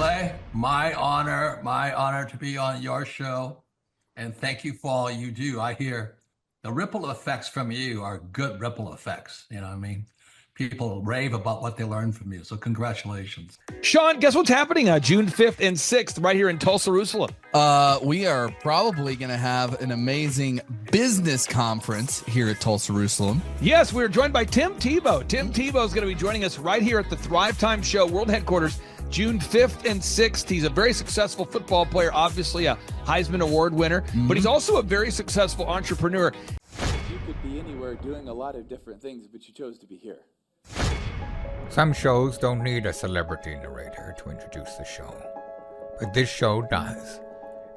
Clay, my honor to be on your show. And thank you for all you do. I hear the ripple effects from you are good ripple effects. You know what I mean? People rave about what they learned from you. So congratulations. Sean, guess what's happening June 5th and 6th right here in Tulsa, Jerusalem? We are probably going to have an amazing business conference here at Tulsa, Jerusalem. Yes, we're joined by Tim Tebow. Tim Tebow is going to be joining us right here at the Thrivetime Show World Headquarters, June 5th and 6th. He's a very successful football player, obviously a Heisman Award winner, but he's also a very successful entrepreneur. You could be anywhere doing a lot of different things, but you chose to be here. Some shows don't need a celebrity narrator to introduce the show, but this show does.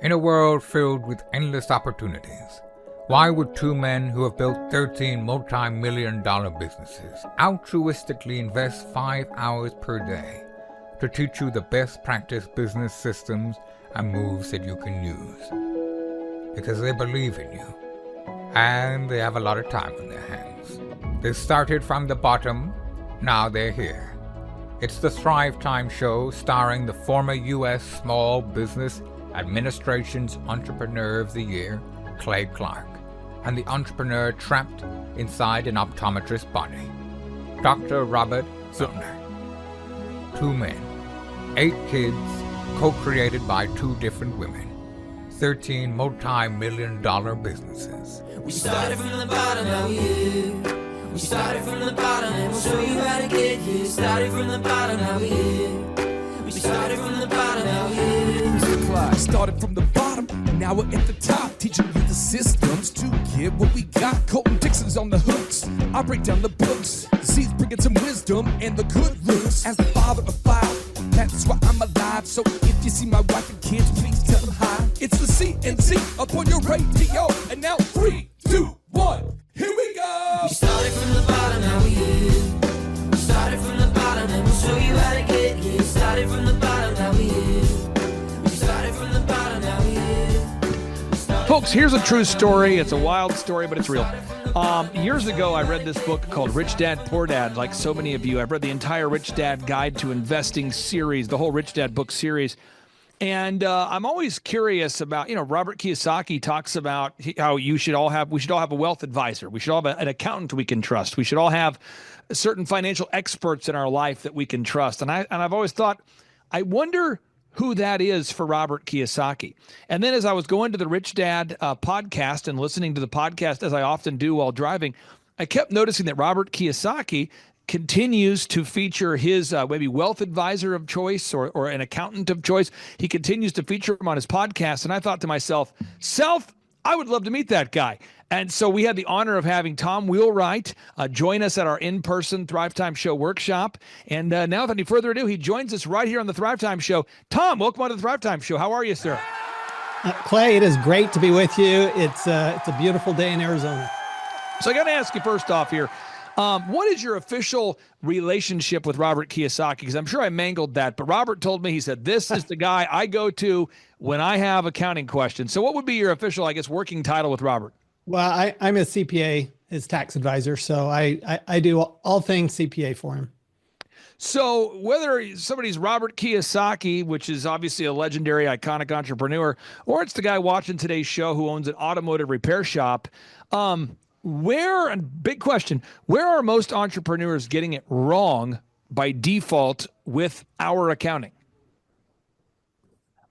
In a world filled with endless opportunities, why would two men who have built 13 multi-million-dollar businesses altruistically invest 5 hours per day to teach you the best practice business systems and moves that you can use? Because they believe in you, and they have a lot of time on their hands. They started from the bottom, now they're here. It's the Thrivetime Show starring the former U.S. Small Business Administration's Entrepreneur of the Year, Clay Clark, and the entrepreneur trapped inside an optometrist's body, Dr. Robert Zillner. 2 men, 8 kids, co-created by 2 different women, 13 multi-million-dollar businesses. We started from the bottom, now we're here. We started from the bottom and we'll show you how to get here. Started from the bottom, now we're here. We started from the bottom, now we're here. Mr. Clyde started from the bottom, and now we're at the top, teaching you the systems to get what we got. Colton Dixon's on the hooks, I break down the books. Z's bringing some wisdom and the good looks. As the father of 5, that's why I'm alive. So if you see my wife and kids, please tell them hi. It's the CNC up on your radio, and now 3, 2, 1, here we go. We started from the bottom, now we're here. We started from the bottom and we'll show you how to get here. Started from the bottom, now we're here. We started from the bottom, now we're here. Folks, here's a true story. It's a wild story, but it's real. Years ago, I read this book called Rich Dad, Poor Dad. Like so many of you, I've read the entire Rich Dad Guide to Investing series, the whole Rich Dad book series. And I'm always curious about, Robert Kiyosaki talks about how we should all have a wealth advisor. We should all have an accountant we can trust. We should all have certain financial experts in our life that we can trust. And I've always thought, I wonder who that is for Robert Kiyosaki. And then as I was going to the Rich Dad podcast and listening to the podcast, as I often do while driving, I kept noticing that Robert Kiyosaki continues to feature his maybe wealth advisor of choice or an accountant of choice. He continues to feature him on his podcast. And I thought to myself, I would love to meet that guy. And so we had the honor of having Tom Wheelwright join us at our in-person Thrivetime Show workshop. And now, without any further ado, he joins us right here on the Thrivetime Show. Tom, welcome on to the Thrivetime Show. How are you, sir? Clay, it is great to be with you. It's a beautiful day in Arizona. So I got to ask you first off here, what is your official relationship with Robert Kiyosaki? Because I'm sure I mangled that, but Robert told me, he said, this is the guy I go to when I have accounting questions. So what would be your official, working title with Robert? Well, I'm a CPA, his tax advisor. So I do all things CPA for him. So whether somebody's Robert Kiyosaki, which is obviously a legendary, iconic entrepreneur, or it's the guy watching today's show who owns an automotive repair shop, big question, where are most entrepreneurs getting it wrong by default with our accounting?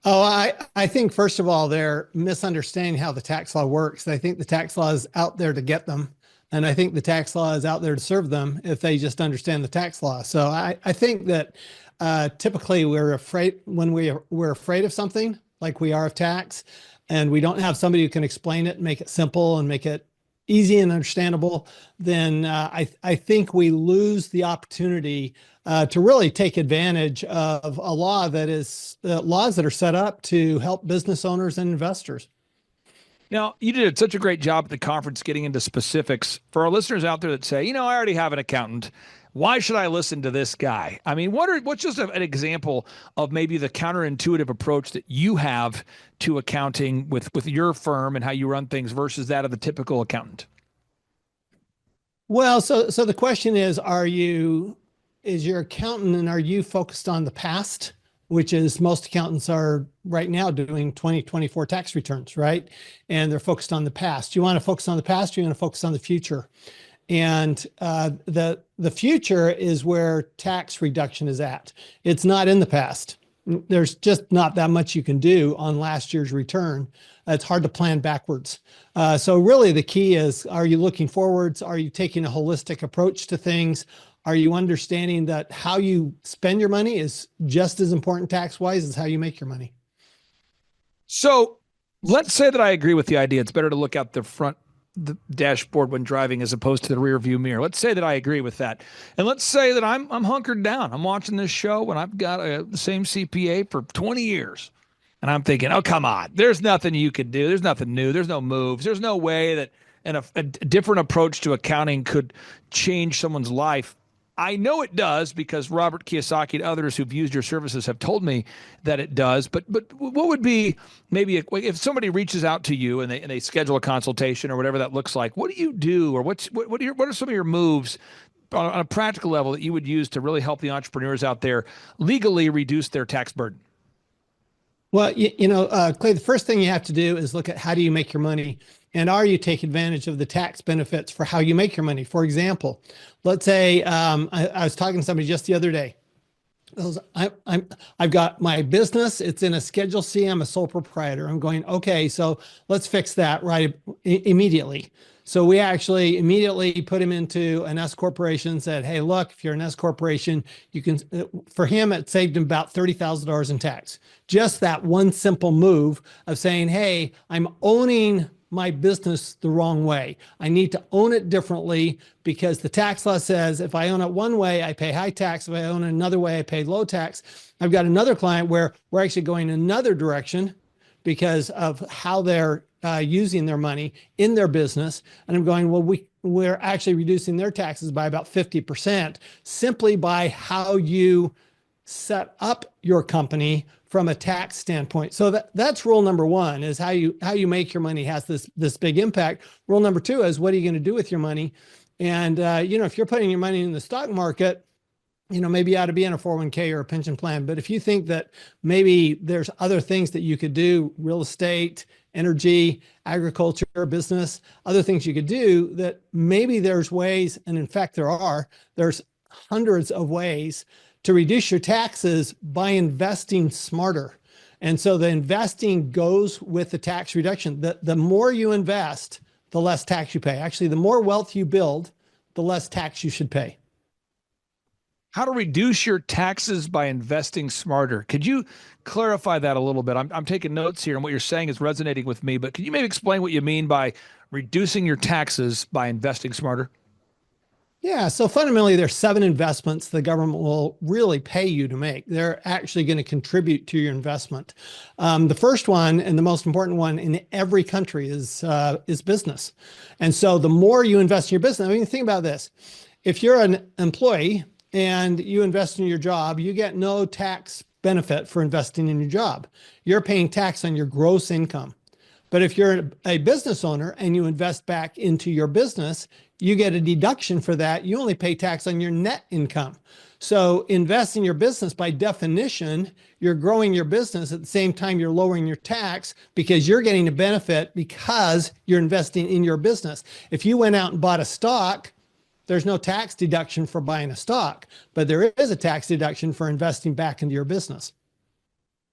Oh, I think, first of all, they're misunderstanding how the tax law works. They think the tax law is out there to get them. And I think the tax law is out there to serve them if they just understand the tax law. So I think that typically we're afraid when we're afraid of something like we are of tax, and we don't have somebody who can explain it and make it simple and make it easy and understandable, then I think we lose the opportunity to really take advantage of a law that is laws that are set up to help business owners and investors. Now, you did such a great job at the conference getting into specifics. For our listeners out there that say, I already have an accountant, why should I listen to this guy? I mean, what's just an example of maybe the counterintuitive approach that you have to accounting with your firm and how you run things versus that of the typical accountant? Well, so the question is your accountant, and are you focused on the past which is most accountants are right now doing 2024 tax returns, right? And they're focused on the past. You want to focus on the past, you want to focus on the future. And the future is where tax reduction is at. It's not in the past. There's just not that much you can do on last year's return. It's hard to plan backwards. So really the key is, are you looking forwards? Are you taking a holistic approach to things? Are you understanding that how you spend your money is just as important tax-wise as how you make your money? So let's say that I agree with the idea. It's better to look out the dashboard when driving as opposed to the rear view mirror. Let's say that I agree with that. And let's say that I'm hunkered down. I'm watching this show and I've got the same CPA for 20 years. And I'm thinking, oh, come on. There's nothing you could do. There's nothing new. There's no moves. There's no way that a different approach to accounting could change someone's life. I know it does because Robert Kiyosaki and others who've used your services have told me that it does. But what would be maybe if somebody reaches out to you and they schedule a consultation or whatever that looks like? What do you do, or what are some of your moves on a practical level that you would use to really help the entrepreneurs out there legally reduce their tax burden? Well, Clay, the first thing you have to do is look at how do you make your money, and are you taking advantage of the tax benefits for how you make your money? For example, let's say I was talking to somebody just the other day. I've got my business. It's in a Schedule C. I'm a sole proprietor. I'm going, okay, so let's fix that right immediately. So we actually immediately put him into an S corporation, said, hey, look, if you're an S corporation, you can, for him, it saved him about $30,000 in tax. Just that one simple move of saying, hey, I'm owning my business the wrong way. I need to own it differently because the tax law says if I own it one way, I pay high tax. If I own it another way, I pay low tax. I've got another client where we're actually going another direction because of how they're using their money in their business. And I'm going, well, we're actually reducing their taxes by about 50% simply by how you set up your company from a tax standpoint. So that's rule number one, is how you make your money has this big impact. Rule number two is, what are you going to do with your money? And if you're putting your money in the stock market, maybe you ought to be in a 401k or a pension plan. But if you think that maybe there's other things that you could do, real estate, energy, agriculture, business, other things you could do, that maybe there's ways, and in fact there's hundreds of ways to reduce your taxes by investing smarter. And so the investing goes with the tax reduction. The more you invest, the less tax you pay. Actually, the more wealth you build, the less tax you should pay. How to reduce your taxes by investing smarter. Could you clarify that a little bit? I'm taking notes here, and what you're saying is resonating with me, but can you maybe explain what you mean by reducing your taxes by investing smarter? Yeah, so fundamentally, there's 7 investments the government will really pay you to make. They're actually going to contribute to your investment. The first one, and the most important one in every country, is business. And so the more you invest in your business, I mean, think about this. If you're an employee and you invest in your job, you get no tax benefit for investing in your job. You're paying tax on your gross income. But if you're a business owner and you invest back into your business, you get a deduction for that. You only pay tax on your net income. So invest in your business, by definition, you're growing your business at the same time you're lowering your tax, because you're getting a benefit because you're investing in your business. If you went out and bought a stock, there's no tax deduction for buying a stock, but there is a tax deduction for investing back into your business.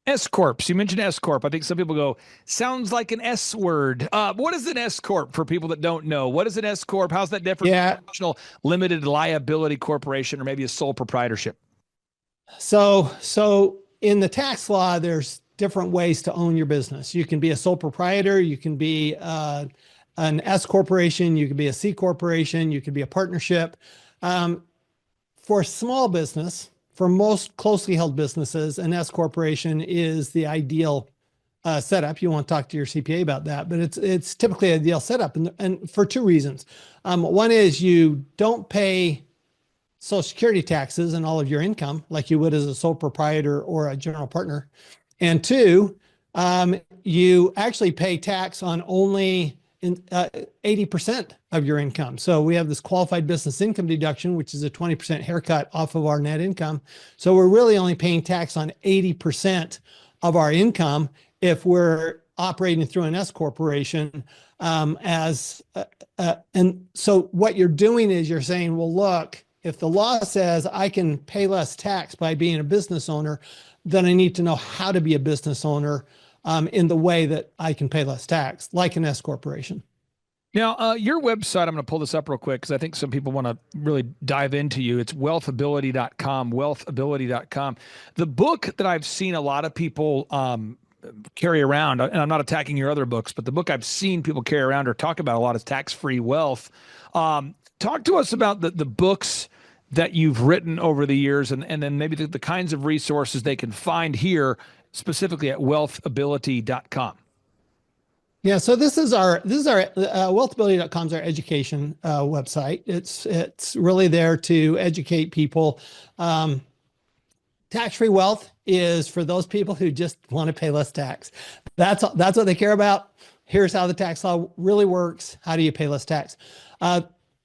S Corps. You mentioned S Corp. I think some people go, sounds like an S word. What is an S Corp for people that don't know? What is an S Corp? How's that different from a traditional limited liability corporation or maybe a sole proprietorship? So in the tax law, there's different ways to own your business. You can be a sole proprietor. You can be an S corporation. You can be a C corporation. You can be a partnership. For small business, for most closely held businesses, an S corporation is the ideal setup. You want to talk to your CPA about that, but it's typically an ideal setup, and for 2 reasons. One is you don't pay Social Security taxes on all of your income like you would as a sole proprietor or a general partner. And 2, you actually pay tax on only in 80% of your income. So we have this qualified business income deduction, which is a 20% haircut off of our net income. So we're really only paying tax on 80% of our income if we're operating through an S corporation. And so what you're doing is you're saying, well, look, if the law says I can pay less tax by being a business owner, then I need to know how to be a business owner in the way that I can pay less tax, like an S corporation. Now, your website, I'm going to pull this up real quick because I think some people want to really dive into you. It's wealthability.com, wealthability.com. The book that I've seen a lot of people carry around, and I'm not attacking your other books, but the book I've seen people carry around or talk about a lot is Tax-Free Wealth. Talk to us about the books that you've written over the years, and then maybe the kinds of resources they can find here, specifically at wealthability.com. Yeah, so this is our wealthability.com is our education website. It's really there to educate people. Tax-free wealth is for those people who just want to pay less tax. That's what they care about. Here's how the tax law really works. How do you pay less tax?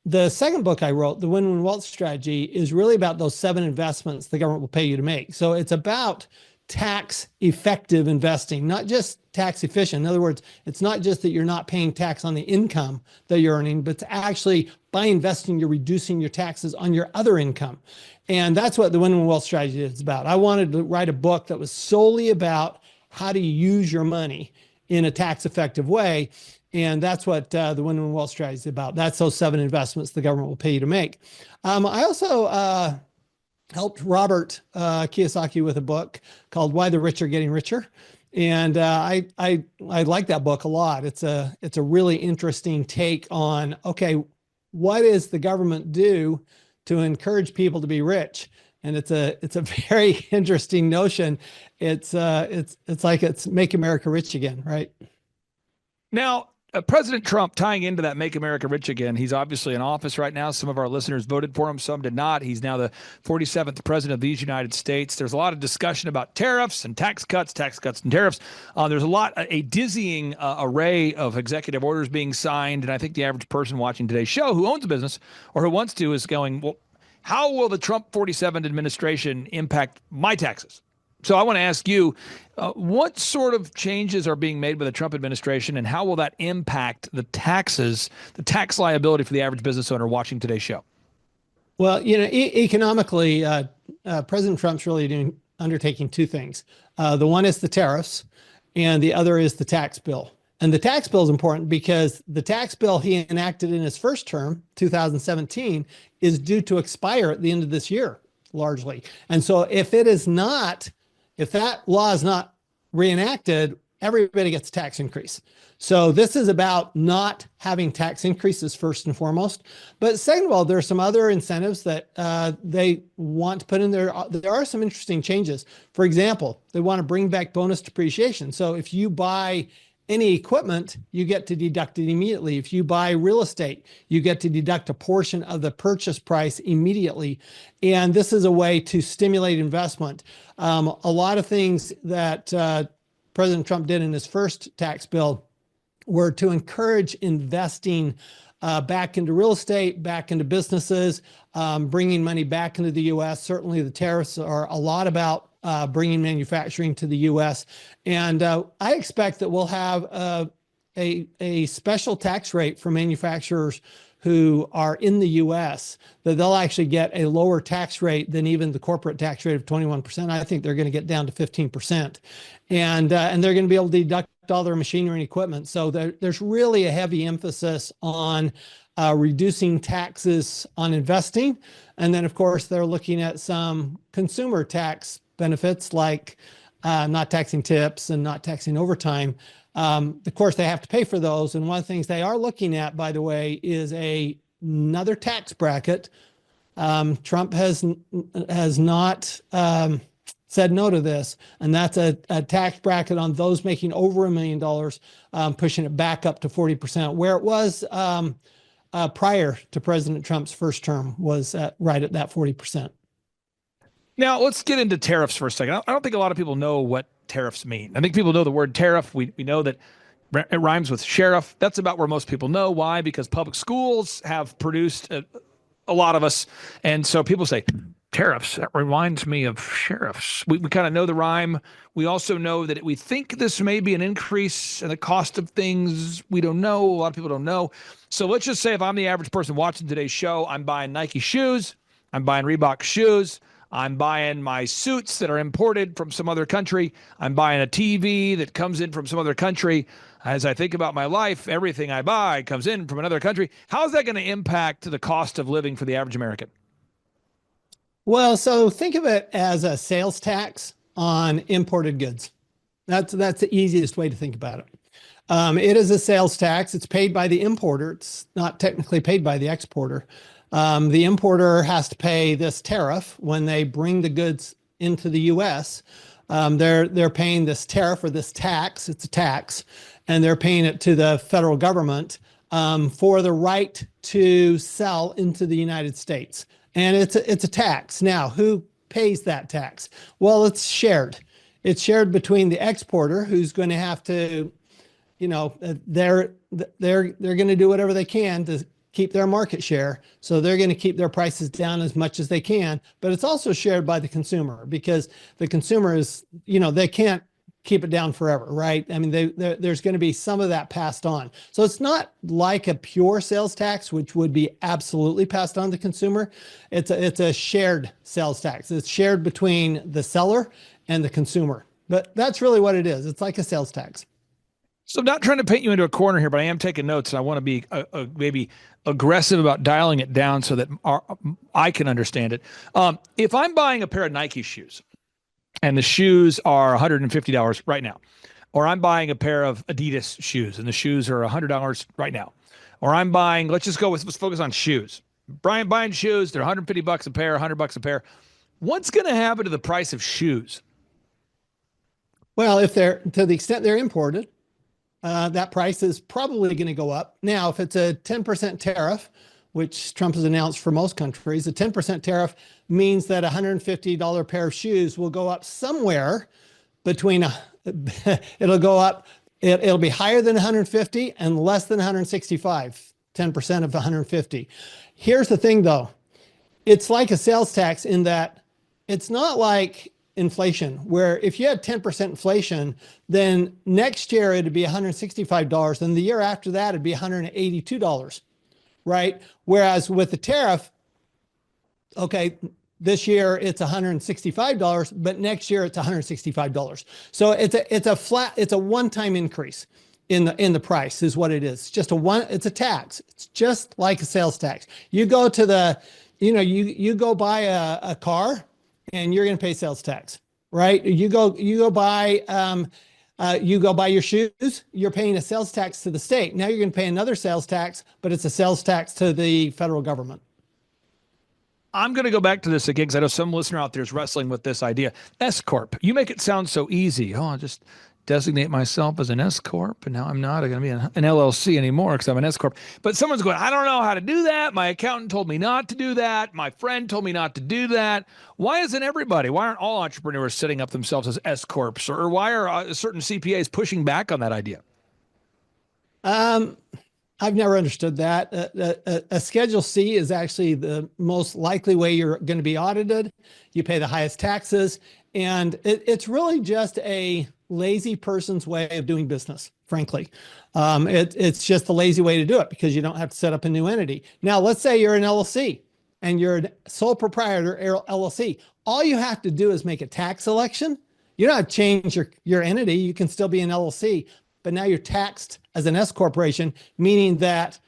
The second book I wrote, The Win-Win Wealth Strategy, is really about those 7 investments the government will pay you to make. So it's about tax effective investing, not just tax efficient. In other words, it's not just that you're not paying tax on the income that you're earning, but it's actually by investing, you're reducing your taxes on your other income. And that's what the Win-Win Wealth Strategy is about. I wanted to write a book that was solely about how do you use your money in a tax effective way. And that's what the Win-Win Wealth Strategy is about. That's those 7 investments the government will pay you to make. I also helped Robert Kiyosaki with a book called Why the Rich Are Getting Richer. And I like that book a lot. It's a really interesting take on, okay, what does the government do to encourage people to be rich? And it's a very interesting notion. It's like it's Make America Rich Again, right? Now, President Trump, tying into that Make America Rich Again, he's obviously in office right now. Some of our listeners voted for him, some did not. He's now the 47th president of these United States. There's a lot of discussion about tariffs and tax cuts and tariffs. There's a dizzying array of executive orders being signed. And I think the average person watching today's show who owns a business or who wants to is going, well, how will the Trump 47 administration impact my taxes? So I want to ask you, what sort of changes are being made by the Trump administration, and how will that impact the taxes, the tax liability for the average business owner watching today's show? Well, economically, President Trump's really undertaking 2 things. The one is the tariffs, and the other is the tax bill. And the tax bill is important because the tax bill he enacted in his first term, 2017, is due to expire at the end of this year, largely. And so if that law is not reenacted, everybody gets a tax increase. So this is about not having tax increases first and foremost. But second of all, there are some other incentives that they want to put in there. There are some interesting changes. For example, they want to bring back bonus depreciation. So if you buy any equipment, you get to deduct it immediately. If you buy real estate, you get to deduct a portion of the purchase price immediately. And this is a way to stimulate investment. A lot of things that President Trump did in his first tax bill were to encourage investing back into real estate, back into businesses, bringing money back into the U.S. Certainly the tariffs are a lot about bringing manufacturing to the U.S. And I expect that we'll have a special tax rate for manufacturers who are in the U.S., that they'll actually get a lower tax rate than even the corporate tax rate of 21%. I think they're going to get down to 15%. And they're going to be able to deduct all their machinery and equipment. So there's really a heavy emphasis on reducing taxes on investing. And then, of course, they're looking at some consumer tax benefits like not taxing tips and not taxing overtime. Of course, they have to pay for those. And one of the things they are looking at, by the way, is another tax bracket. Trump has not said no to this, and that's a tax bracket on those making over $1 million, pushing it back up to 40%, where it was prior to President Trump's first term, was right at that 40%. Now, let's get into tariffs for a second. I don't think a lot of people know what tariffs mean. I think people know the word tariff. We know that It rhymes with sheriff. That's about where most people know. Why? Because public schools have produced a lot of us. And so people say, tariffs, that reminds me of sheriffs. We kind of know the rhyme. We also know that we think this may be an increase in the cost of things. We don't know. A lot of people don't know. So let's just say if I'm the average person watching today's show, I'm buying Nike shoes, I'm buying Reebok shoes, I'm buying my suits that are imported from some other country, I'm buying a TV that comes in from some other country. As I think about my life, everything I buy comes in from another country. How is that going to impact the cost of living for the average American? Well, so think of it as a sales tax on imported goods. That's the easiest way to think about it. It is a sales tax. It's paid by the importer. It's not technically paid by the exporter. The importer has to pay this tariff when they bring the goods into the U.S. They're paying this tariff or this tax. It's a tax, and they're paying it to the federal government for the right to sell into the United States. And it's a tax. Now, who pays that tax? Well, it's shared. It's shared between the exporter, who's going to have to, they're going to do whatever they can to keep their market share. So they're going to keep their prices down as much as they can. But it's also shared by the consumer, because the consumer is, they can't keep it down forever, right? I mean, there's going to be some of that passed on. So it's not like a pure sales tax, which would be absolutely passed on to the consumer. It's a shared sales tax. It's shared between the seller and the consumer. But that's really what it is. It's like a sales tax. So I'm not trying to paint you into a corner here, but I am taking notes, and I want to be maybe aggressive about dialing it down so that I can understand it. If I'm buying a pair of Nike shoes, and the shoes are $150 right now, or I'm buying a pair of Adidas shoes, and the shoes are $100 right now, or I'm buying, let's focus on shoes. Brian buying shoes, they're $150 a pair, $100 a pair. What's going to happen to the price of shoes? Well, if they're, to the extent they're imported, that price is probably going to go up. Now, if it's a 10% tariff, which Trump has announced for most countries, a 10% tariff means that a $150 pair of shoes will go up somewhere between, it'll go up, it'll be higher than 150 and less than 165, 10% of 150. Here's the thing though, it's like a sales tax in that it's not like inflation, where if you had 10% inflation, then next year it'd be $165, and the year after that it'd be $182. Right? Whereas with the tariff, okay, this year it's $165, but next year it's $165. So it's a one-time increase in the price is what it is. It's a tax. It's just like a sales tax. You go to you go buy a car and you're going to pay sales tax, right? You go buy your shoes, you're paying a sales tax to the state. Now you're going to pay another sales tax, but it's a sales tax to the federal government. I'm going to go back to this again because I know some listener out there is wrestling with this idea. S Corp. You make it sound so easy. Oh, I'll just designate myself as an S Corp, and now I'm not going to be an LLC anymore because I'm an S Corp. But someone's going, I don't know how to do that. My accountant told me not to do that. My friend told me not to do that. Why aren't all entrepreneurs setting up themselves as S Corps? Or why are certain CPAs pushing back on that idea? I've never understood that. A Schedule C is actually the most likely way you're going to be audited. You pay the highest taxes, and it's really just a lazy person's way of doing business, frankly. It's just the lazy way to do it because you don't have to set up a new entity. Now, let's say you're an LLC and you're a sole proprietor LLC. All you have to do is make a tax election. You don't have to change your entity. You can still be an LLC, but now you're taxed as an S corporation, meaning that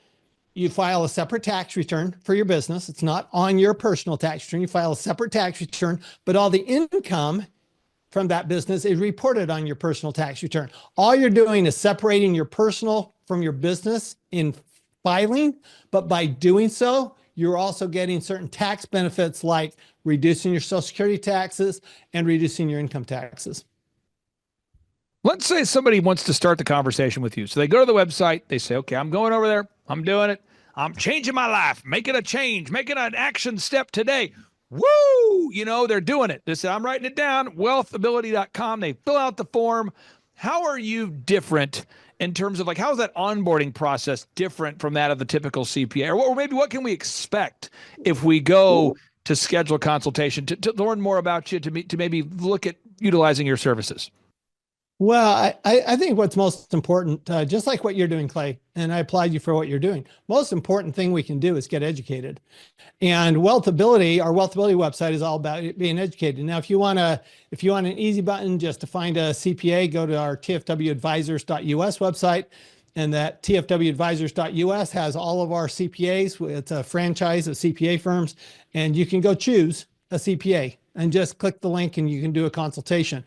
you file a separate tax return for your business. It's not on your personal tax return. You file a separate tax return, but all the income from that business is reported on your personal tax return. All you're doing is separating your personal from your business in filing, but by doing so, you're also getting certain tax benefits like reducing your Social Security taxes and reducing your income taxes. Let's say somebody wants to start the conversation with you. So they go to the website, they say, okay, I'm going over there. I'm doing it. I'm changing my life, making a change, making an action step today. Woo! They're doing it. They say, I'm writing it down, wealthability.com. They fill out the form. how are you different in terms of like, how's that onboarding process different from that of the typical CPA? Or maybe what can we expect if we go to schedule a consultation to learn more about you, to maybe look at utilizing your services? Well, I think what's most important, just like what you're doing, Clay, and I applaud you for what you're doing. Most important thing we can do is get educated. And Wealthability, our Wealthability website is all about being educated. Now, if you want an easy button just to find a CPA, go to our tfwadvisors.us website. And that tfwadvisors.us has all of our CPAs. It's a franchise of CPA firms. And you can go choose a CPA and just click the link and you can do a consultation.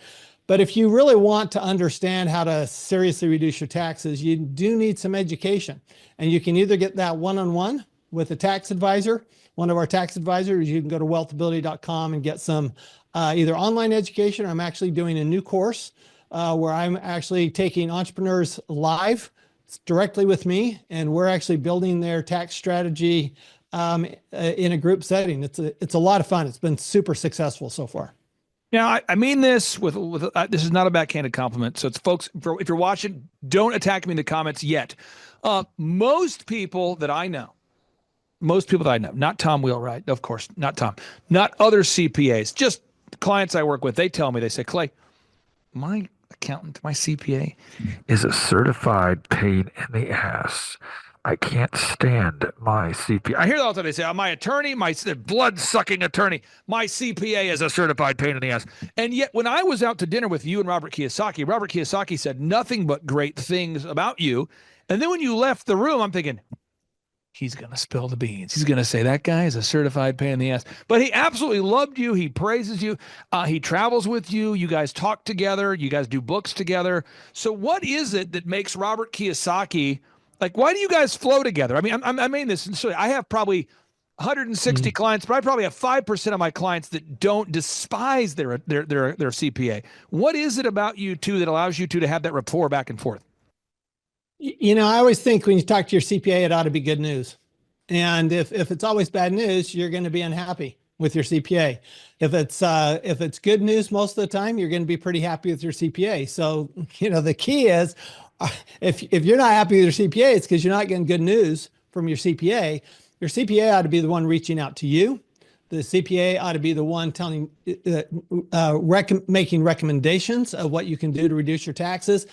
But if you really want to understand how to seriously reduce your taxes, you do need some education. And you can either get that one-on-one with a tax advisor, one of our tax advisors. You can go to wealthability.com and get some either online education, or I'm actually doing a new course where I'm actually taking entrepreneurs live directly with me, and we're actually building their tax strategy in a group setting. It's a lot of fun. It's been super successful so far. Now, I mean this with this is not a backhanded compliment. So it's folks, if you're watching, don't attack me in the comments yet. Most people that I know, not Tom Wheelwright, of course, not Tom, not other CPAs, just clients I work with, they tell me, they say, Clay, my accountant, my CPA is a certified pain in the ass. I can't stand my CPA. I hear that all the time. They say, my attorney, my blood-sucking attorney, my CPA is a certified pain in the ass. And yet, when I was out to dinner with you and Robert Kiyosaki said nothing but great things about you. And then when you left the room, I'm thinking, he's going to spill the beans. He's going to say that guy is a certified pain in the ass. But he absolutely loved you. He praises you. He travels with you. You guys talk together. You guys do books together. So what is it that makes Robert Kiyosaki... Like, why do you guys flow together? I mean, I mean this sincerely. I have probably 160 clients, but I probably have 5% of my clients that don't despise their CPA. What is it about you two that allows you two to have that rapport back and forth? You know, I always think when you talk to your CPA, it ought to be good news. And if it's always bad news, you're going to be unhappy with your CPA. If it's good news most of the time, you're going to be pretty happy with your CPA. So, you know, the key is, if you're not happy with your CPA, it's because you're not getting good news from your CPA. Your CPA ought to be the one reaching out to you. The CPA ought to be the one telling, making recommendations of what you can do to reduce your taxes.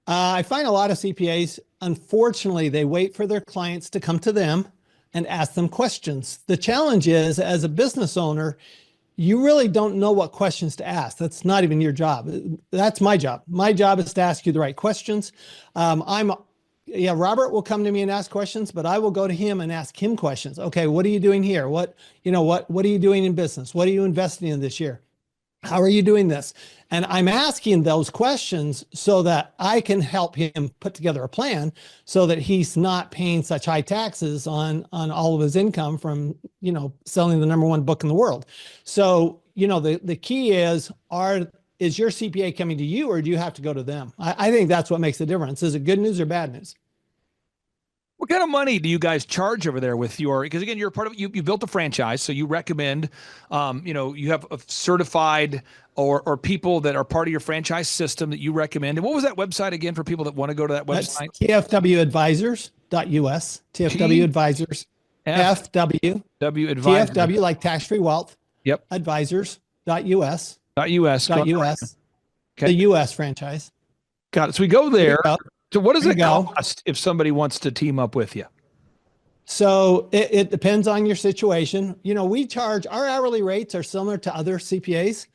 I find a lot of CPAs, unfortunately, they wait for their clients to come to them and ask them questions. The challenge is, as a business owner, you really don't know what questions to ask. That's not even your job. That's my job. My job is to ask you the right questions. Robert will come to me and ask questions, but I will go to him and ask him questions. Okay, what are you doing here? What are you doing in business? What are you investing in this year? How are you doing this? And I'm asking those questions so that I can help him put together a plan so that he's not paying such high taxes on all of his income from, selling the #1 book in the world. So, the key is your CPA coming to you, or do you have to go to them? I think that's what makes the difference. Is it good news or bad news? What kind of money do you guys charge over there with because again, you're part of, you built a franchise, so you recommend, you have a certified or people that are part of your franchise system that you recommend. And what was that website again for people that want to go to that website? That's tfwadvisors.us, TFW Advisors, FW, Advisors. TFW like tax-free wealth. Yep. Advisors.us. .us. .us. Okay. The US franchise. Got it. So we go there. So what does it go. cost if somebody wants to team up with you? So it depends on your situation. We charge, our hourly rates are similar to other CPAs.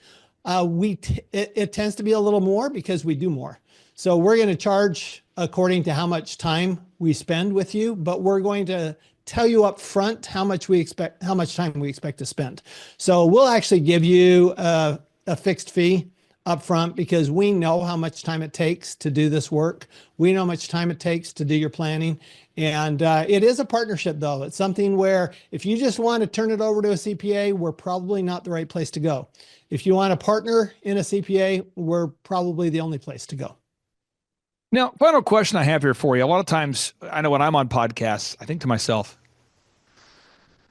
It tends to be a little more because we do more. So we're going to charge according to how much time we spend with you, but we're going to tell you up front how much time we expect to spend. So we'll actually give you a fixed fee up front because we know how much time it takes to do this work. We know how much time it takes to do your planning. And it is a partnership, though. It's something where if you just want to turn it over to a CPA, we're probably not the right place to go. If you want to partner in a CPA, we're probably the only place to go. Now, final question I have here for you. A lot of times, I know when I'm on podcasts, I think to myself,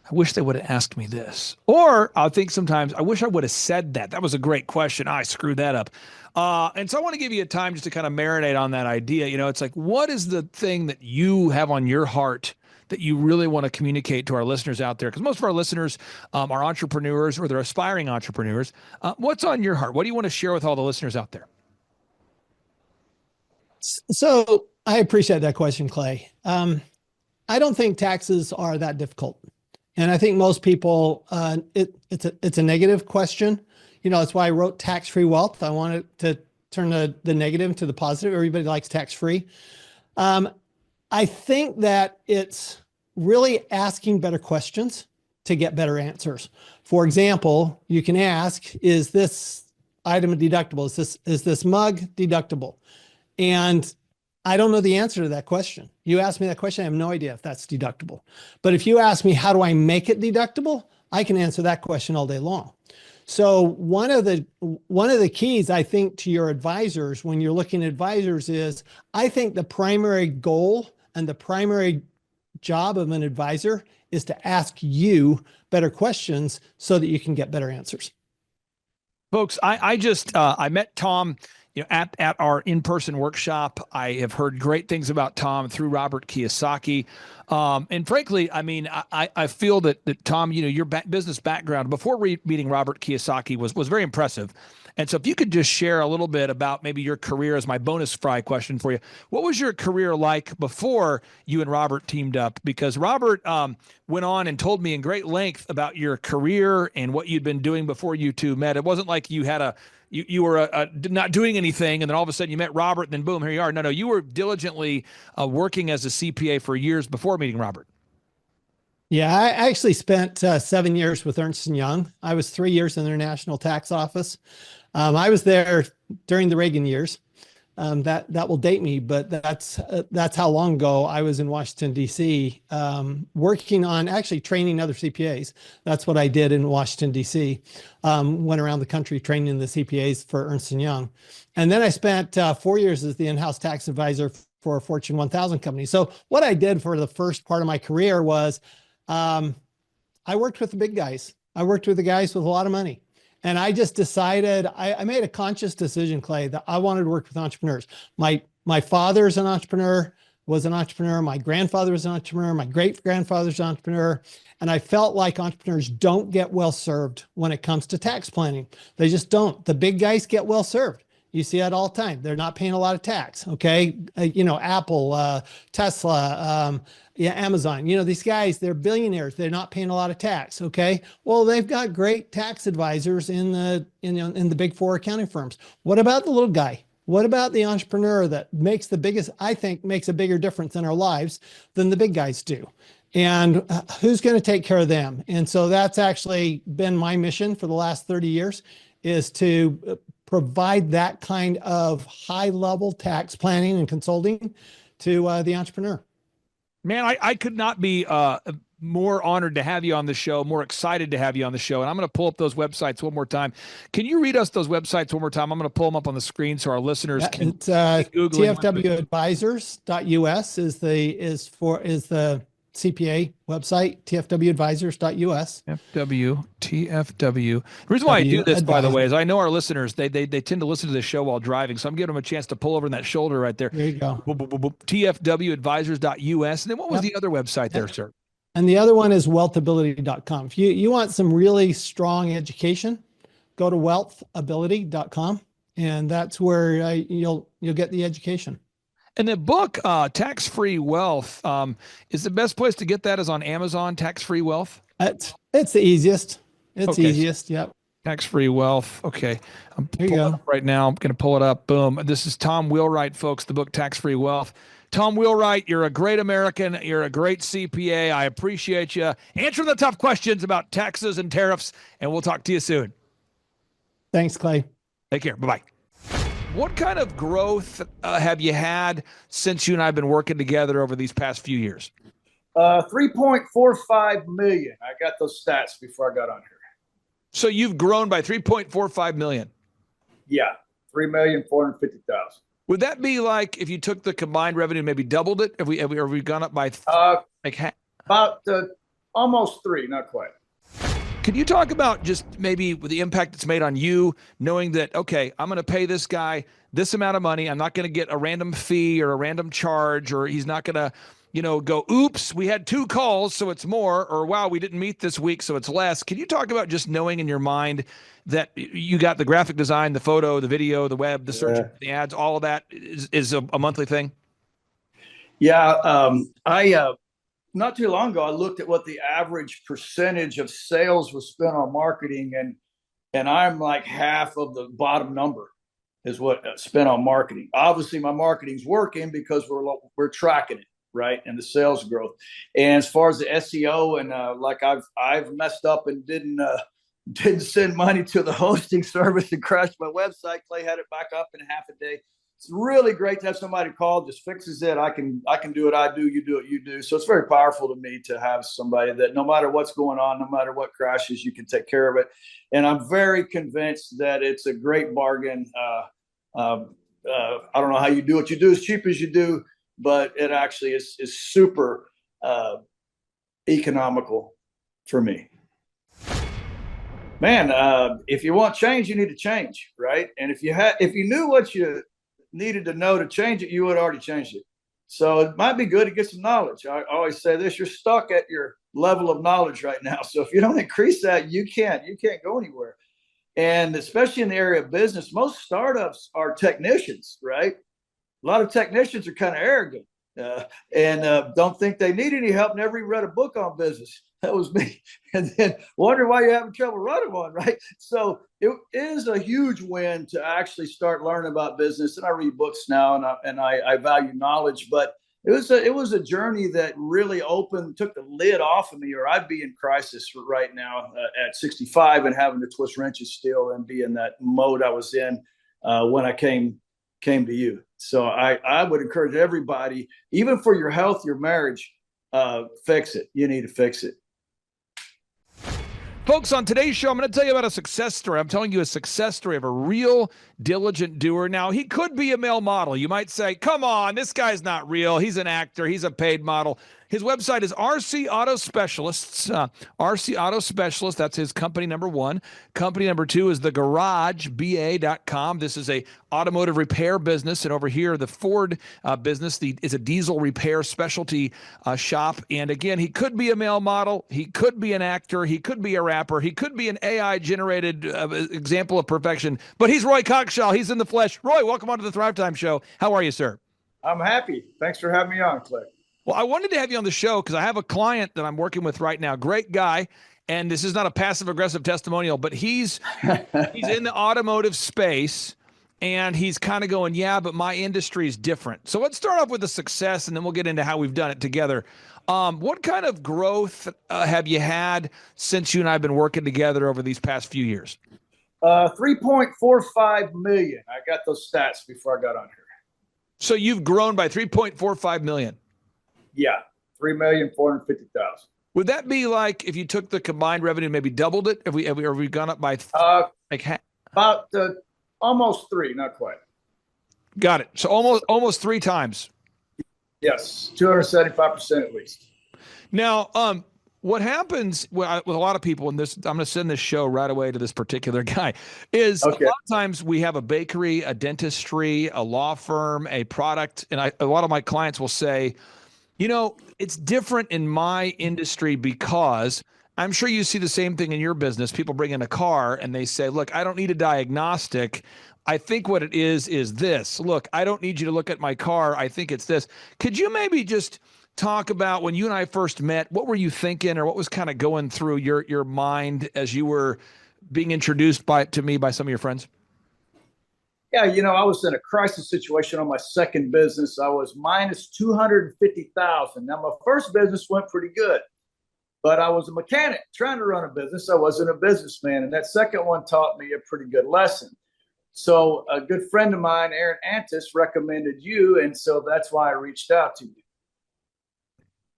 I wish they would have asked me this. Or I'll think sometimes, I wish I would have said that. That was a great question. I screwed that up. And so I want to give you a time just to kind of marinate on that idea. You know, it's like, what is the thing that you have on your heart that you really want to communicate to our listeners out there? Because most of our listeners are entrepreneurs or they're aspiring entrepreneurs. What's on your heart? What do you want to share with all the listeners out there? So I appreciate that question, Clay. I don't think taxes are that difficult. And I think most people, it's a negative question. You know, that's why I wrote tax-free wealth. I wanted to turn the negative into the positive. Everybody likes tax-free. I think that it's really asking better questions to get better answers. For example, you can ask, is this item deductible? Is this mug deductible? And I don't know the answer to that question. You ask me that question, I have no idea if that's deductible. But if you ask me, how do I make it deductible? I can answer that question all day long. So one of the keys, I think, to your advisors when you're looking at advisors is, I think the primary goal and the primary job of an advisor is to ask you better questions so that you can get better answers. Folks, I met Tom, at our in-person workshop. I have heard great things about Tom through Robert Kiyosaki. And frankly, I mean, I feel that Tom, your business background before meeting Robert Kiyosaki was very impressive. And so if you could just share a little bit about maybe your career as my bonus fry question for you. What was your career like before you and Robert teamed up? Because Robert went on and told me in great length about your career and what you'd been doing before you two met. It wasn't like you had you were not doing anything and then all of a sudden you met Robert and then boom, here you are. No, you were diligently working as a CPA for years before meeting Robert. Yeah, I actually spent 7 years with Ernst & Young. I was 3 years in their national tax office. I was there during the Reagan years. That will date me, but that's how long ago I was in Washington, D.C., working on actually training other CPAs. That's what I did in Washington, D.C. Went around the country training the CPAs for Ernst & Young. And then I spent 4 years as the in-house tax advisor for a Fortune 1000 company. So what I did for the first part of my career was I worked with the big guys. I worked with the guys with a lot of money. And I just decided, I made a conscious decision, Clay, that I wanted to work with entrepreneurs. My father's an entrepreneur, was an entrepreneur. My grandfather was an entrepreneur. My great-grandfather's an entrepreneur. And I felt like entrepreneurs don't get well served when it comes to tax planning. They just don't. The big guys get well served. You see that all the time. They're not paying a lot of tax. Okay. Apple, Tesla, Amazon, these guys, they're billionaires. They're not paying a lot of tax. Okay. Well, they've got great tax advisors in the big four accounting firms. What about the little guy? What about the entrepreneur that makes a bigger difference in our lives than the big guys do? And who's going to take care of them? And so that's actually been my mission for the last 30 years, is to provide that kind of high-level tax planning and consulting to the entrepreneur. Man, I could not be more honored to have you on the show, more excited to have you on the show. And I'm going to pull up those websites one more time. Can you read us those websites one more time? I'm going to pull them up on the screen so our listeners can Google. TFWadvisors.us is the CPA website, tfwadvisors.us. TFW. The reason why I do this, by the way, is I know our listeners, they tend to listen to this show while driving. So I'm giving them a chance to pull over in that shoulder right there. There you go. TFWadvisors.us. And then what was the other website there, sir? And the other one is wealthability.com. If you want some really strong education, go to wealthability.com. And that's where you'll get the education. And the book, Tax-Free Wealth, is the best place to get that is on Amazon, Tax-Free Wealth? It's the easiest. Easiest, yep. Tax-Free Wealth. Okay. I'm pulling it up right now. I'm going to pull it up. Boom. This is Tom Wheelwright, folks, the book Tax-Free Wealth. Tom Wheelwright, you're a great American. You're a great CPA. I appreciate you answering the tough questions about taxes and tariffs, and we'll talk to you soon. Thanks, Clay. Take care. Bye-bye. What kind of growth have you since you and I have been working together over these past few years? 3.45 million. I got those stats before I got on here. So you've grown by 3.45 million. Yeah, 3,450,000. Would that be like if you took the combined revenue and maybe doubled it? Have we gone up by about Almost 3, not quite. Can you talk about just maybe the impact it's made on you, knowing that, okay, I'm going to pay this guy this amount of money. I'm not going to get a random fee or a random charge, or he's not going to, go, oops, we had 2 calls, so it's more, or wow, we didn't meet this week, so it's less. Can you talk about just knowing in your mind that you got the graphic design, the photo, the video, the web, the search, the ads, all of that is a monthly thing? Yeah. I not too long ago, I looked at what the average percentage of sales was spent on marketing, and I'm like half of the bottom number is what spent on marketing. Obviously, my marketing's working because we're tracking it, right, and the sales growth. And as far as the SEO, and like I've messed up and didn't send money to the hosting service and crashed my website. Clay had it back up in half a day. It's really great to have somebody call, just fixes it. I can do what I do, you do what you do. So it's very powerful to me to have somebody that no matter what's going on, no matter what crashes, you can take care of it. And I'm very convinced that it's a great bargain. I don't know how you do what you do as cheap as you do, but it actually is super economical for me. Man, if you want change, you need to change, right? And if you knew what you needed to know to change it, you would have already changed it. So it might be good to get some knowledge. I always say this: you're stuck at your level of knowledge right now. So if you don't increase that, you can't go anywhere. And especially in the area of business, most startups are technicians, right? A lot of technicians are kind of arrogant and don't think they need any help. Never even read a book on business. That was me. And then wonder why you're having trouble running one, right? So it is a huge win to actually start learning about business. And I read books now, and I value knowledge. But it was a journey that really took the lid off of me, or I'd be in crisis right now at 65 and having to twist wrenches still and be in that mode I was in when I came to you. So I would encourage everybody, even for your health, your marriage, fix it. You need to fix it. Folks, on today's show, I'm going to tell you about a success story. I'm telling you a success story of a real diligent doer. Now, he could be a male model. You might say, come on, this guy's not real. He's an actor. He's a paid model. His website is RC Auto Specialists. RC Auto Specialists, that's his company number 1. Company number 2 is thegaragebA.com. This is a automotive repair business. And over here, the Ford business is a diesel repair specialty shop. And again, he could be a male model. He could be an actor. He could be a rapper. He could be an AI-generated example of perfection. But he's Roy Cockshaw. He's in the flesh. Roy, welcome onto the Thrivetime Show. How are you, sir? I'm happy. Thanks for having me on, Clay. Well, I wanted to have you on the show because I have a client that I'm working with right now. Great guy. And this is not a passive-aggressive testimonial, but he's in the automotive space, and he's kind of going, yeah, but my industry is different. So let's start off with the success, and then we'll get into how we've done it together. What kind of growth have you had since you and I have been working together over these past few years? 3.45 million. I got those stats before I got on here. So you've grown by 3.45 million. Yeah, 3,450,000. Would that be like if you took the combined revenue, maybe doubled it? Have we gone up by about almost 3, not quite. Got it. So almost 3 times. Yes, 275% at least. Now, what happens with a lot of people, and this, I'm going to send this show right away to this particular guy, is a lot of times we have a bakery, a dentistry, a law firm, a product, and a lot of my clients will say, it's different in my industry because I'm sure you see the same thing in your business. People bring in a car and they say, look, I don't need a diagnostic. I think what it is this. Look, I don't need you to look at my car. I think it's this. Could you maybe just talk about when you and I first met, what were you thinking, or what was kind of going through your mind as you were being introduced to me by some of your friends? Yeah, I was in a crisis situation on my second business. I was minus 250,000. Now, my first business went pretty good, but I was a mechanic trying to run a business. I wasn't a businessman, and that second one taught me a pretty good lesson. So a good friend of mine, Aaron Antis, recommended you, and so that's why I reached out to you.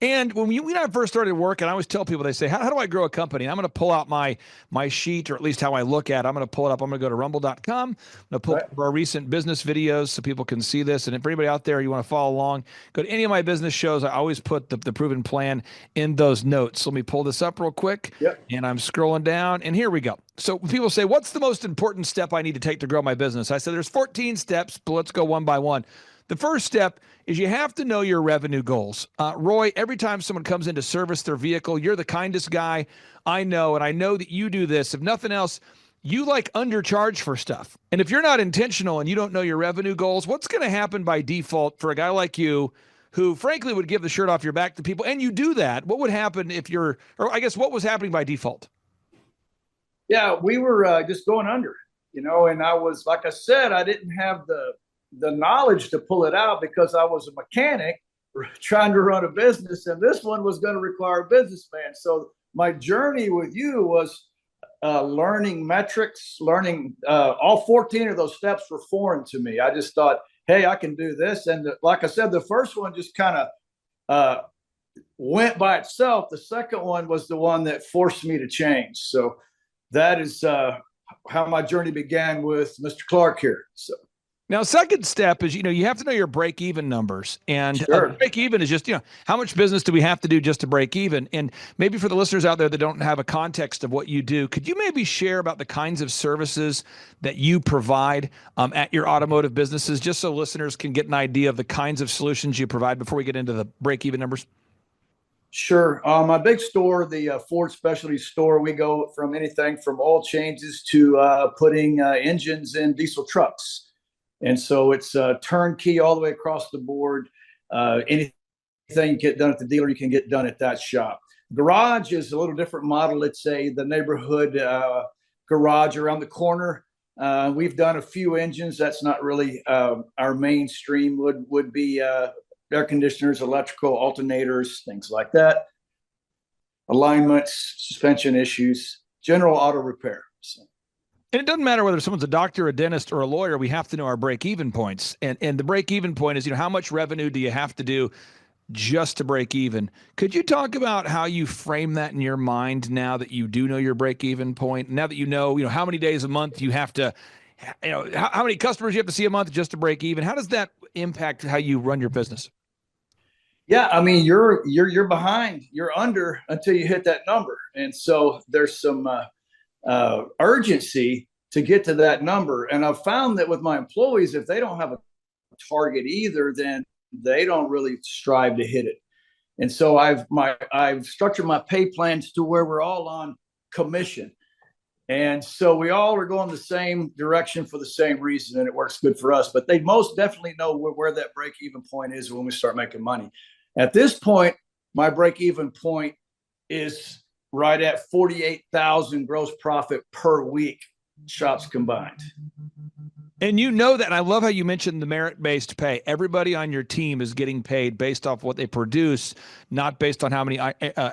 And when I first started working, I always tell people, they say, how do I grow a company? And I'm going to pull out my sheet, or at least how I look at it. I'm going to pull it up. I'm going to go to rumble.com. I'm going to pull up our recent business videos so people can see this. And if anybody out there, you want to follow along, go to any of my business shows. I always put the proven plan in those notes. So let me pull this up real quick. Yep. And I'm scrolling down, and here we go. So people say, what's the most important step I need to take to grow my business? I said, there's 14 steps, but let's go one by one. The first step is you have to know your revenue goals. Roy, every time someone comes in to service their vehicle, you're the kindest guy I know, and I know that you do this. If nothing else, you like undercharge for stuff. And if you're not intentional and you don't know your revenue goals, what's going to happen by default for a guy like you who frankly would give the shirt off your back to people, and you do that? What would happen if or I guess what was happening by default? Yeah, we were just going under, and I was, like I said, I didn't have the knowledge to pull it out because I was a mechanic trying to run a business, and this one was going to require a businessman. So my journey with you was learning metrics, learning all 14 of those steps were foreign to me. I just thought, hey, I can do this. And like I said, the first one just kind of went by itself. The second one was the one that forced me to change. So that is how my journey began with Mr. Clark here. So. Now, second step is, you have to know your break-even numbers. And Sure. Break-even is just, how much business do we have to do just to break even? And maybe for the listeners out there that don't have a context of what you do, could you maybe share about the kinds of services that you provide at your automotive businesses, just so listeners can get an idea of the kinds of solutions you provide before we get into the break-even numbers? Sure. My big store, the Ford Specialty Store, we go from anything from oil changes to putting engines in diesel trucks. And so it's turnkey all the way across the board. Anything you get done at the dealer, you can get done at that shop. Garage is a little different model. It's the neighborhood garage around the corner. We've done a few engines. That's not really our mainstream. Would be air conditioners, electrical, alternators, things like that. Alignments, suspension issues, general auto repair. So. And it doesn't matter whether someone's a doctor, a dentist, or a lawyer. We have to know our break-even points. And the break-even point is, how much revenue do you have to do just to break even? Could you talk about how you frame that in your mind now that you do know your break-even point? Now that you know how many days a month you have to, how many customers you have to see a month just to break even? How does that impact how you run your business? Yeah, I mean, you're behind, you're under until you hit that number, and so there's some urgency to get to that number. And I've found that with my employees, if they don't have a target either, then they don't really strive to hit it. And so I've structured my pay plans to where we're all on commission. And so we all are going the same direction for the same reason, and it works good for us. But they most definitely know where that break-even point is when we start making money. At this point, my break-even point is right at 48,000 gross profit per week, shops combined. And that, and I love how you mentioned the merit-based pay. Everybody on your team is getting paid based off what they produce, not based on how many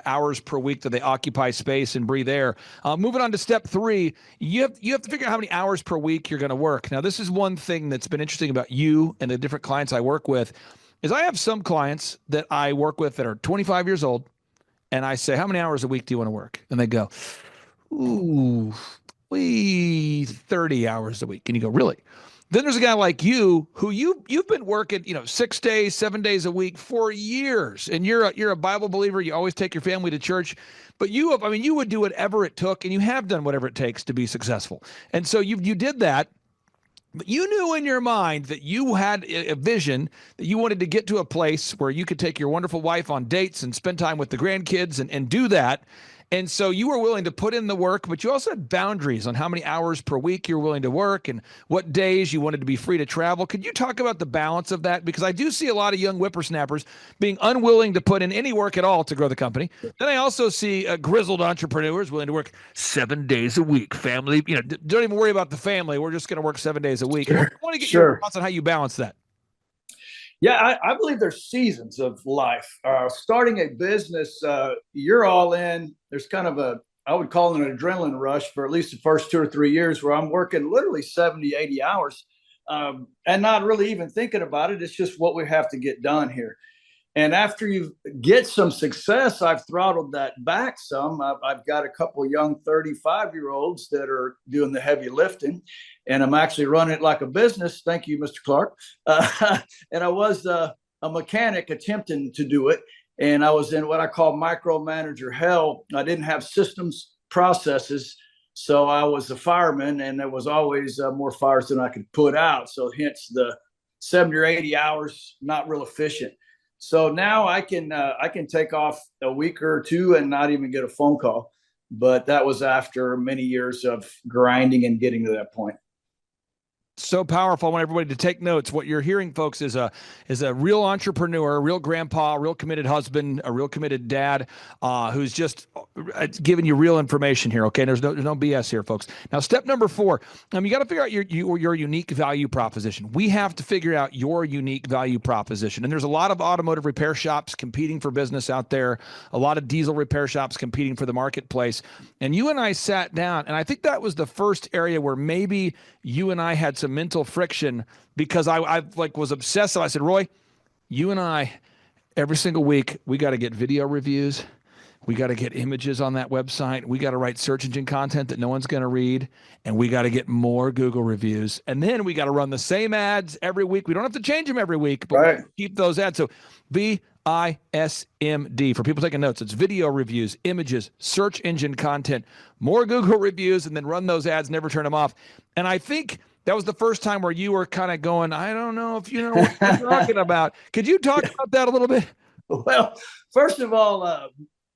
hours per week that they occupy space and breathe air. Moving on to step 3, you have to figure out how many hours per week you're going to work. Now, this is one thing that's been interesting about you and the different clients I work with, is I have some clients that I work with that are 25 years old, and I say, how many hours a week do you want to work? And they go, ooh, 30 hours a week. And you go, really? Then there's a guy like you who you've been working, 6 days, 7 days a week for years. And you're a Bible believer. You always take your family to church. But you would do whatever it took, and you have done whatever it takes to be successful. And so you did that. But you knew in your mind that you had a vision that you wanted to get to a place where you could take your wonderful wife on dates and spend time with the grandkids and do that. And so you were willing to put in the work, but you also had boundaries on how many hours per week you're willing to work and what days you wanted to be free to travel. Could you talk about the balance of that? Because I do see a lot of young whippersnappers being unwilling to put in any work at all to grow the company. Then I also see grizzled entrepreneurs willing to work 7 days a week. Family, don't even worry about the family. We're just going to work 7 days a week. I want to get your thoughts on how you balance that. Yeah, I believe there's seasons of life. Starting a business, you're all in. There's kind of I would call it an adrenaline rush for at least the first 2 or 3 years where I'm working literally 70, 80 hours and not really even thinking about it. It's just what we have to get done here. And after you get some success, I've throttled that back some. I've got a couple of young 35-year-olds that are doing the heavy lifting, and I'm actually running it like a business. Thank you, Mr. Clark. And I was a mechanic attempting to do it, and I was in what I call micromanager hell. I didn't have systems, processes, so I was a fireman, and there was always more fires than I could put out. So hence the 70 or 80 hours, not real efficient. So now I can take off a week or two and not even get a phone call. But that was after many years of grinding and getting to that point. So powerful. I want everybody to take notes. What you're hearing, folks, is a real entrepreneur, a real grandpa, a real committed husband, a real committed dad, who's just giving you real information here. Okay, there's no BS here, folks. Now, step number 4, you got to figure out your unique value proposition. We have to figure out your unique value proposition. And there's a lot of automotive repair shops competing for business out there, a lot of diesel repair shops competing for the marketplace. And you and I sat down, and I think that was the first area where maybe you and I had some mental friction, because I was obsessive. I said, Roy, you and I, every single week, we got to get video reviews. We got to get images on that website. We got to write search engine content that no one's going to read. And we got to get more Google reviews. And then we got to run the same ads every week. We don't have to change them every week, but we keep those ads. So VISMD, for people taking notes, it's video reviews, images, search engine content, more Google reviews, and then run those ads, never turn them off. And I think that was the first time where you were kind of going, I don't know if you know what you're talking about. Could you talk about that a little bit? Well, first of all,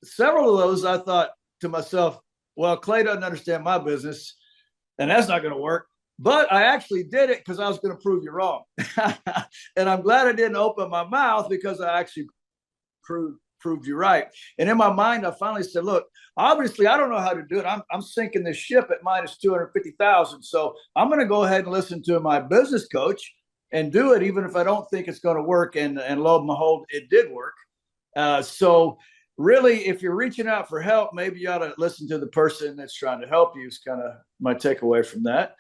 several of those I thought to myself, well, Clay doesn't understand my business, and that's not going to work. But I actually did it because I was going to prove you wrong. And I'm glad I didn't open my mouth, because I actually proved you right. And in my mind, I finally said, look, obviously I don't know how to do it. I'm sinking this ship at minus 250,000. So I'm going to go ahead and listen to my business coach and do it, even if I don't think it's going to work. And lo and behold, it did work. So really, if you're reaching out for help, maybe you ought to listen to the person that's trying to help you, is kind of my takeaway from that.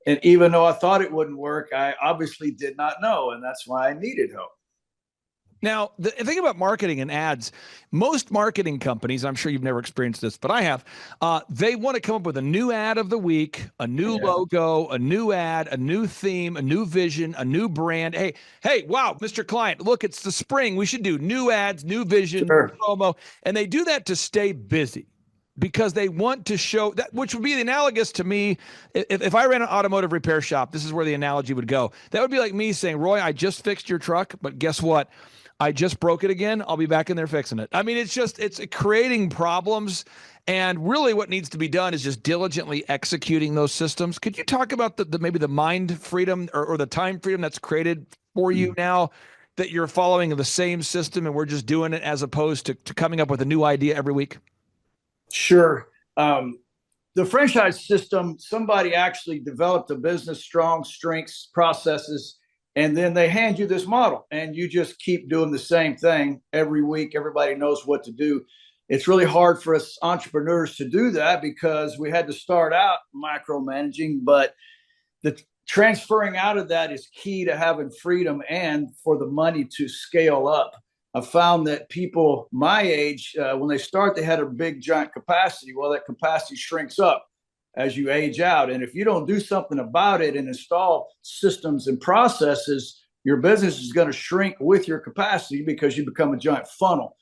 And even though I thought it wouldn't work, I obviously did not know. And that's why I needed help. Now, the thing about marketing and ads, most marketing companies, I'm sure you've never experienced this, but I have, they want to come up with a new ad of the week, a new logo, a new ad, a new theme, a new vision, a new brand. Hey, wow, Mr. Client, look, it's the spring. We should do new ads, new vision, new promo. And they do that to stay busy, because they want to show that, which would be the analogous to me. If I ran an automotive repair shop, this is where the analogy would go. That would be like me saying, Roy, I just fixed your truck, but guess what? I just broke it again. I'll be back in there fixing it. I mean, it's creating problems. And really what needs to be done is just diligently executing those systems. Could you talk about maybe the mind freedom or the time freedom that's created for you now, that you're following the same system and we're just doing it, as opposed to coming up with a new idea every week? Sure. The franchise system, somebody actually developed a business, strong strengths, processes, and then they hand you this model, and you just keep doing the same thing every week. Everybody knows what to do. It's really hard for us entrepreneurs to do that, because we had to start out micromanaging, but the transferring out of that is key to having freedom and for the money to scale up. I found that people my age, when they start, they had a big, giant capacity. Well, that capacity shrinks up as you age out. And if you don't do something about it and install systems and processes, your business is going to shrink with your capacity, because you become a giant funnel.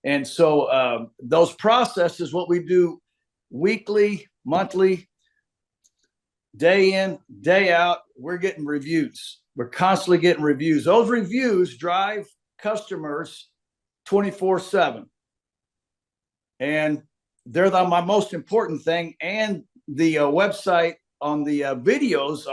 And so those processes, what we do weekly, monthly, day in, day out, we're getting reviews. We're constantly getting reviews. Those reviews drive customers 24/7. And they're my most important thing. And the website on the videos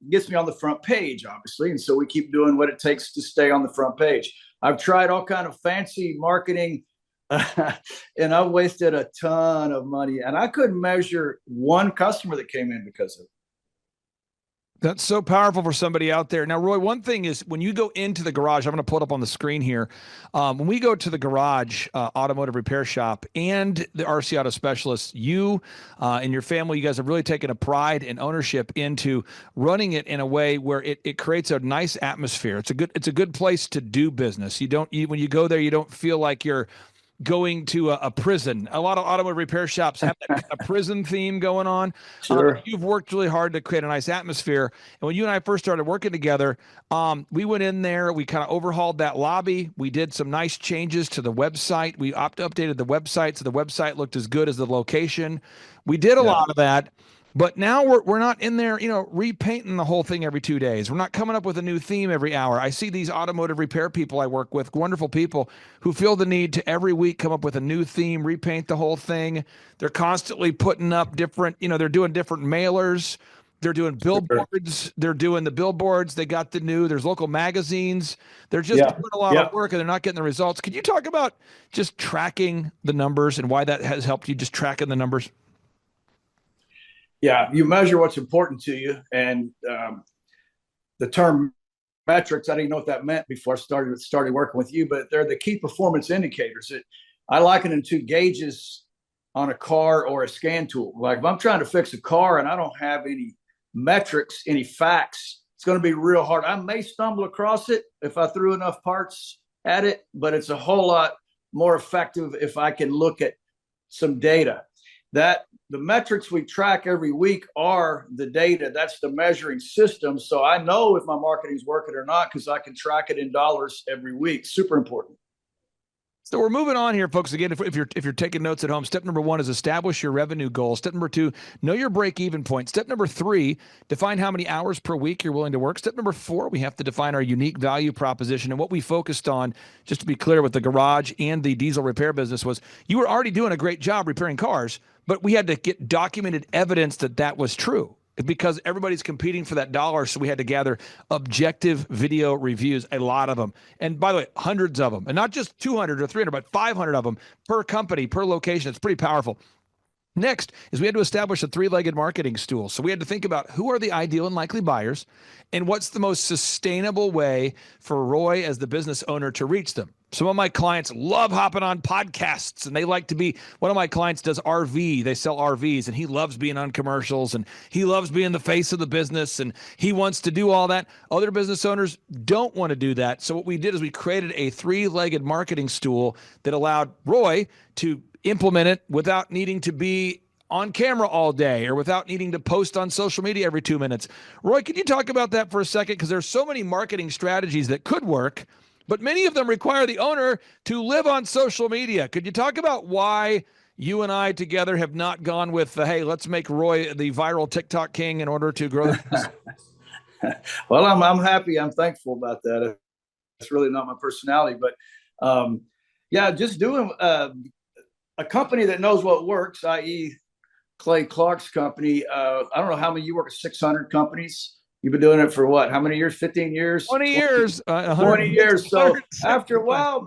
gets me on the front page, obviously. And so we keep doing what it takes to stay on the front page. I've tried all kind of fancy marketing and I've wasted a ton of money, and I couldn't measure one customer that came in because of it. That's so powerful for somebody out there. Now, Roy, one thing is when you go into the garage, I'm going to pull it up on the screen here. When we go to the garage automotive repair shop and the RC Auto Specialists, you and your family, you guys have really taken a pride and ownership into running it in a way where it creates a nice atmosphere. It's a good place to do business. When you go there, you don't feel like you're going to a prison. A lot of automotive repair shops have that kind of prison theme going on. Sure. You've worked really hard to create a nice atmosphere. And when you and I first started working together, we went in there, we kind of overhauled that lobby. We did some nice changes to the website. We updated the website so the website looked as good as the location. We did a lot of that. But now we're not in there, repainting the whole thing every 2 days. We're not coming up with a new theme every hour. I see these automotive repair people I work with, wonderful people who feel the need to every week come up with a new theme, repaint the whole thing. They're constantly putting up different, they're doing different mailers. They're doing billboards. They're doing the billboards. They got there's local magazines. They're just doing a lot of work and they're not getting the results. Could you talk about just tracking the numbers and why that has helped you, just tracking the numbers? Yeah, you measure what's important to you, and the term metrics, I didn't know what that meant before I started working with you, but they're the key performance indicators. I liken them to gauges on a car or a scan tool. Like if I'm trying to fix a car and I don't have any metrics, any facts, it's going to be real hard. I may stumble across it if I threw enough parts at it, but it's a whole lot more effective if I can look at some data. The metrics we track every week are the data. That's the measuring system. So I know if my marketing's working or not because I can track it in dollars every week. Super important. So we're moving on here, folks. Again, if you're taking notes at home, step number 1 is establish your revenue goal. Step number 2, know your break-even point. Step number 3, define how many hours per week you're willing to work. Step number 4, we have to define our unique value proposition. And what we focused on, just to be clear, with the garage and the diesel repair business was you were already doing a great job repairing cars, but we had to get documented evidence that was true. Because everybody's competing for that dollar, so we had to gather objective video reviews, a lot of them. And by the way, hundreds of them. And not just 200 or 300, but 500 of them per company, per location. It's pretty powerful. Next is we had to establish a 3-legged marketing stool. So we had to think about who are the ideal and likely buyers and what's the most sustainable way for Roy as the business owner to reach them. Some of my clients love hopping on podcasts and they like to be, one of my clients does RV, they sell RVs and he loves being on commercials and he loves being the face of the business and he wants to do all that. Other business owners don't want to do that. So what we did is we created a 3-legged marketing stool that allowed Roy to implement it without needing to be on camera all day or without needing to post on social media every 2 minutes. Roy, can you talk about that for a second? Because there's so many marketing strategies that could work, but many of them require the owner to live on social media. Could you talk about why you and I together have not gone with, hey, let's make Roy the viral TikTok king in order to grow the business? Well, I'm happy. I'm thankful about that. It's really not my personality, but just doing a company that knows what works, i.e. Clay Clark's company. I don't know how many, you work at 600 companies. You've been doing it for what? How many years? 15 years? 20 years. 20 years. So after a while,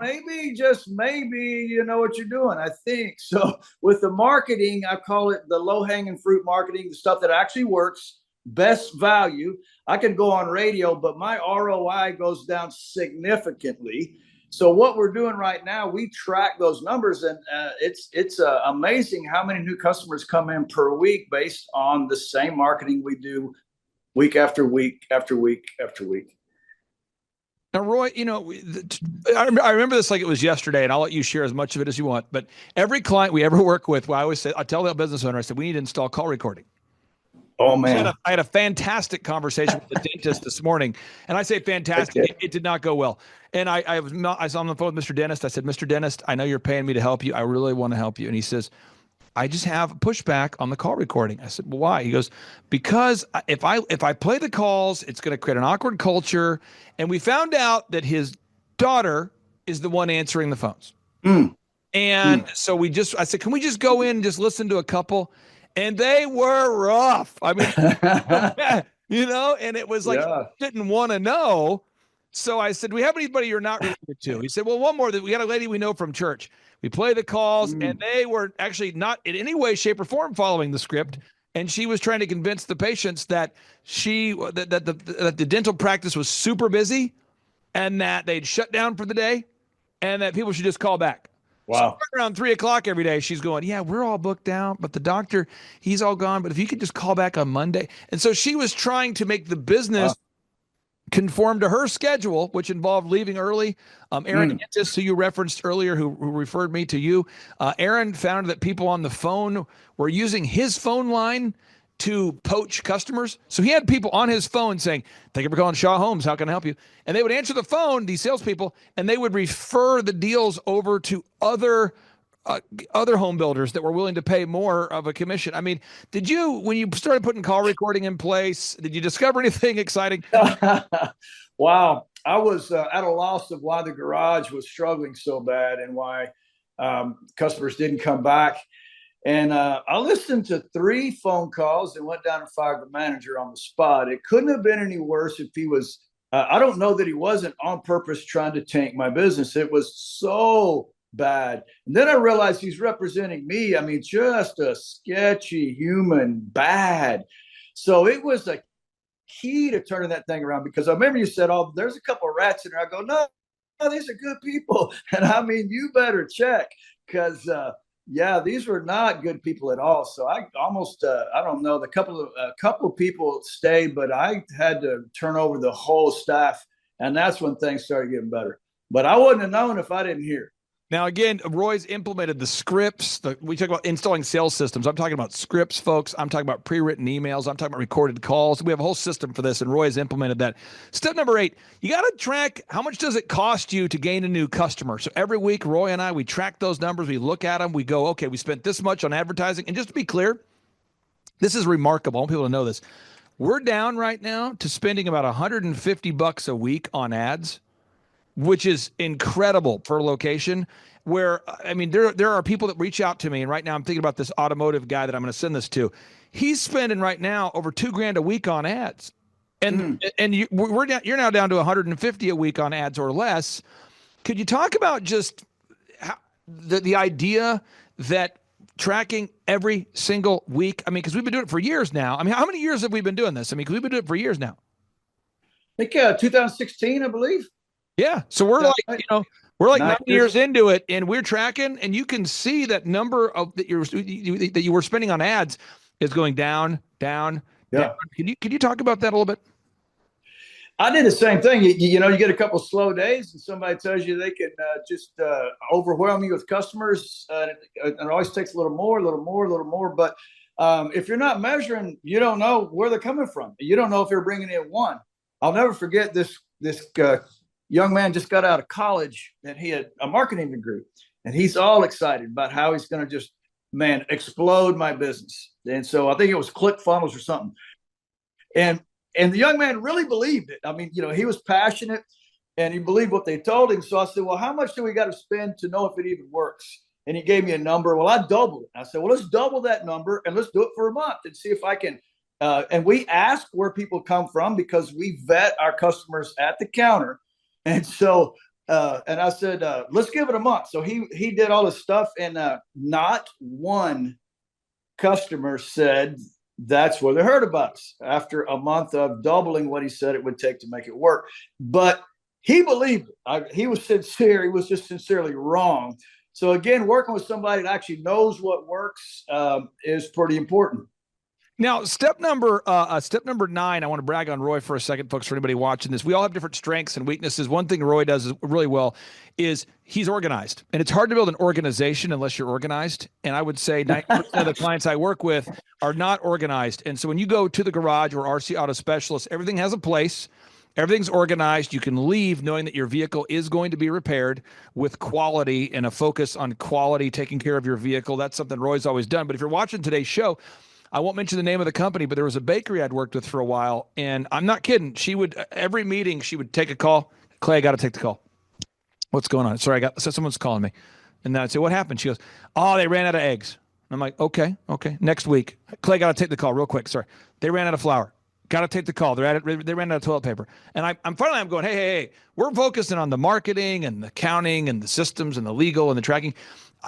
just maybe you know what you're doing, I think. So with the marketing, I call it the low-hanging fruit marketing, the stuff that actually works, best value. I can go on radio, but my ROI goes down significantly. So what we're doing right now, we track those numbers, and it's amazing how many new customers come in per week based on the same marketing we do week after week after week after week. Now, Roy, I remember this like it was yesterday, and I'll let you share as much of it as you want. But every client we ever work with, I always say, I tell the business owner, I said, we need to install call recording. Oh, man. I had a fantastic conversation with the dentist this morning. And I say fantastic. It did not go well. And I was on the phone with Mr. Dentist. I said, Mr. Dentist, I know you're paying me to help you. I really want to help you. And he says, I just have pushback on the call recording. I said, well, why? He goes, because if I play the calls, it's going to create an awkward culture. And we found out that his daughter is the one answering the phones. And so I said, can we just go in and just listen to a couple? And they were rough. I mean, and it was like, didn't want to know. So I said, do we have anybody you're not related to? He said, well, one more, that we got a lady we know from church. We play the calls and they were actually not in any way, shape or form following the script. and she was trying to convince the patients that that the dental practice was super busy and that they'd shut down for the day and that people should just call back. So Wow. around 3:00 every day, she's going, yeah, we're all booked out, but the doctor, he's all gone. But if you could just call back on Monday. And so she was trying to make the business conform to her schedule, which involved leaving early. Aaron Hintis, who you referenced earlier, who referred me to you, Aaron found that people on the phone were using his phone line to poach customers. So he had people on his phone saying, thank you for calling Shaw Homes. How can I help you? And they would answer the phone, these salespeople, and they would refer the deals over to other home builders that were willing to pay more of a commission. I mean, when you started putting call recording in place, did you discover anything exciting? Wow. I was at a loss of why the garage was struggling so bad and why customers didn't come back. And I listened to 3 phone calls and went down and fired the manager on the spot. It couldn't have been any worse if he was, I don't know that he wasn't on purpose trying to tank my business. It was so bad. And then I realized he's representing me. I mean, just a sketchy human, bad. So it was a key to turning that thing around, because I remember you said, oh, there's a couple of rats in there. I go, no, these are good people. And I mean, you better check, because yeah, these were not good people at all. So I almost, I don't know, a couple of people stayed, but I had to turn over the whole staff. And that's when things started getting better. But I wouldn't have known if I didn't hear. Now, again, Roy's implemented the scripts. We talk about installing sales systems. I'm talking about scripts, folks. I'm talking about pre-written emails. I'm talking about recorded calls. We have a whole system for this, and Roy's implemented that. Step number 8, you got to track how much does it cost you to gain a new customer. So every week, Roy and I, we track those numbers. We look at them. We go, okay, we spent this much on advertising. And just to be clear, this is remarkable. I want people to know this. We're down right now to spending about $150 a week on ads, which is incredible for a location where, I mean, there are people that reach out to me, and right now I'm thinking about this automotive guy that I'm going to send this to. He's spending right now over $2,000 a week on ads, and you're now down to 150 a week on ads or less. Could you talk about just how, the idea that tracking every single week? I mean, because we've been doing it for years now. I mean, how many years have we been doing this? I mean, because we've been doing it for years now. I think 2016, I believe. Yeah. So we're like 9 years into it, and we're tracking, and you can see that number of that you were spending on ads is going down. Down. Can you talk about that a little bit? I did the same thing. You know, you get a couple of slow days, and somebody tells you they can just overwhelm you with customers. It always takes a little more. But if you're not measuring, you don't know where they're coming from. You don't know if you're bringing in one. I'll never forget this young man just got out of college, and he had a marketing degree, and he's all excited about how he's going to just, explode my business. And so I think it was ClickFunnels or something. And the young man really believed it. I mean, you know, he was passionate and he believed what they told him. So I said, well, how much do we got to spend to know if it even works? And he gave me a number. Well, I doubled it. I said, well, let's double that number and let's do it for a month and see if I can. And we ask where people come from, because we vet our customers at the counter. And so, and I said, let's give it a month. So he did all this stuff, and not one customer said that's where they heard about us after a month of doubling what he said it would take to make it work. But he believed it. He was sincere. He was just sincerely wrong. So again, working with somebody that actually knows what works is pretty important. Now, step number 9, I want to brag on Roy for a second, folks, for anybody watching this. We all have different strengths and weaknesses. One thing Roy does really well is he's organized. And it's hard to build an organization unless you're organized. And I would say 90% of the clients I work with are not organized. And so when you go to the garage or RC Auto Specialist, everything has a place. Everything's organized. You can leave knowing that your vehicle is going to be repaired with quality and a focus on quality, taking care of your vehicle. That's something Roy's always done. But if you're watching today's show, I won't mention the name of the company, but there was a bakery I'd worked with for a while, and I'm not kidding. She would, every meeting, she would take a call. Clay, I got to take the call. What's going on? Sorry, someone's calling me. And then I'd say, what happened? She goes, oh, they ran out of eggs. I'm like, okay. Next week. Clay, got to take the call real quick. Sorry. They ran out of flour. Got to take the call. They're at it. They ran out of toilet paper. And I'm finally going, hey, we're focusing on the marketing and the accounting and the systems and the legal and the tracking.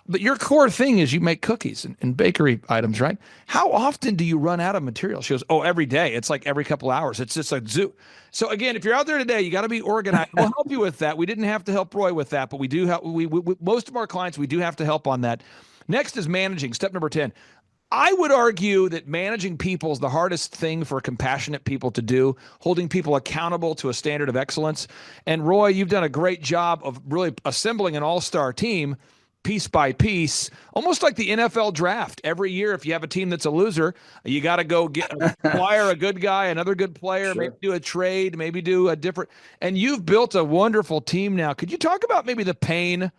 But your core thing is you make cookies and bakery items, right? How often do you run out of material? She goes, oh, every day. It's like every couple hours. It's just a zoo. So again, if you're out there today, you got to be organized. We'll help you with that. We didn't have to help Roy with that, but we do help. We most of our clients, we do have to help on that. Next is managing. Step number 10. I would argue that managing people is the hardest thing for compassionate people to do, holding people accountable to a standard of excellence. And Roy, you've done a great job of really assembling an all-star team piece by piece, almost like the NFL draft. Every year, if you have a team that's a loser, you got to go acquire a good guy, another good player, maybe do a trade, maybe do a different. And you've built a wonderful team now. Could you talk about maybe the pain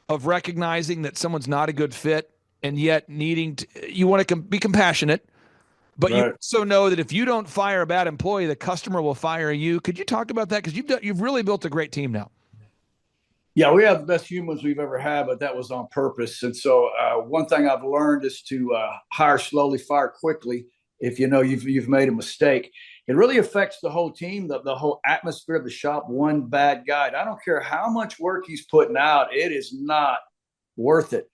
of recognizing that someone's not a good fit? And yet needing to, you want to be compassionate, but you also know that if you don't fire a bad employee, the customer will fire you. Could you talk about that? Because you've really built a great team now. Yeah, we have the best humans we've ever had, but that was on purpose. And so one thing I've learned is to hire slowly, fire quickly. If you know you've made a mistake, it really affects the whole team, the whole atmosphere of the shop. One bad guy, I don't care how much work he's putting out, it is not worth it.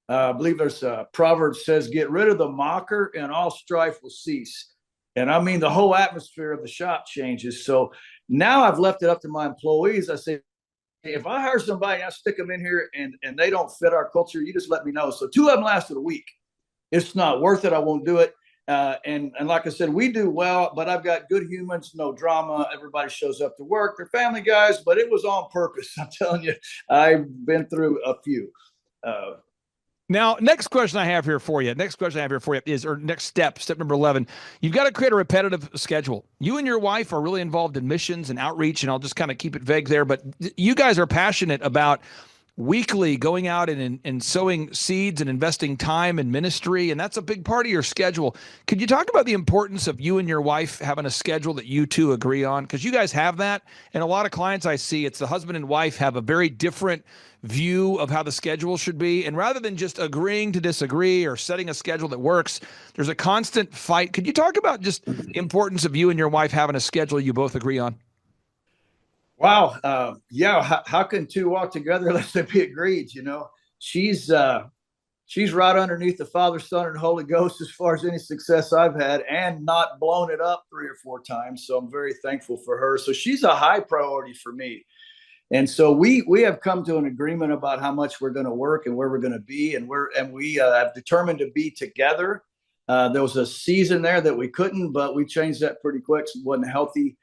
I believe there's a proverb says, get rid of the mocker and all strife will cease. And I mean, the whole atmosphere of the shop changes. So now I've left it up to my employees. I say, if I hire somebody, I stick them in here and they don't fit our culture, you just let me know. So 2 of them lasted a week. It's not worth it. I won't do it. And like I said, we do well, but I've got good humans, no drama. Everybody shows up to work. They're family guys, but it was on purpose. I'm telling you, I've been through a few. Now, next question I have here for you is, or next step number 11, you've got to create a repetitive schedule. You and your wife are really involved in missions and outreach, and I'll just kind of keep it vague there, but you guys are passionate about weekly going out and sowing seeds and investing time in ministry, and that's a big part of your schedule. Could you talk about the importance of you and your wife having a schedule that you two agree on? Because you guys have that, and a lot of clients I see, it's the husband and wife have a very different view of how the schedule should be, and rather than just agreeing to disagree or setting a schedule that works, there's a constant fight. Could you talk about just the importance of you and your wife having a schedule you both agree on? Wow. Yeah. How can two walk together unless they be agreed? You know, she's right underneath the Father, Son, and Holy Ghost as far as any success I've had, and not blown it up 3 or 4 times. So I'm very thankful for her. So she's a high priority for me. And so we have come to an agreement about how much we're going to work and where we're going to be, and we have determined to be together. There was a season there that we couldn't, but we changed that pretty quick. So it wasn't healthy.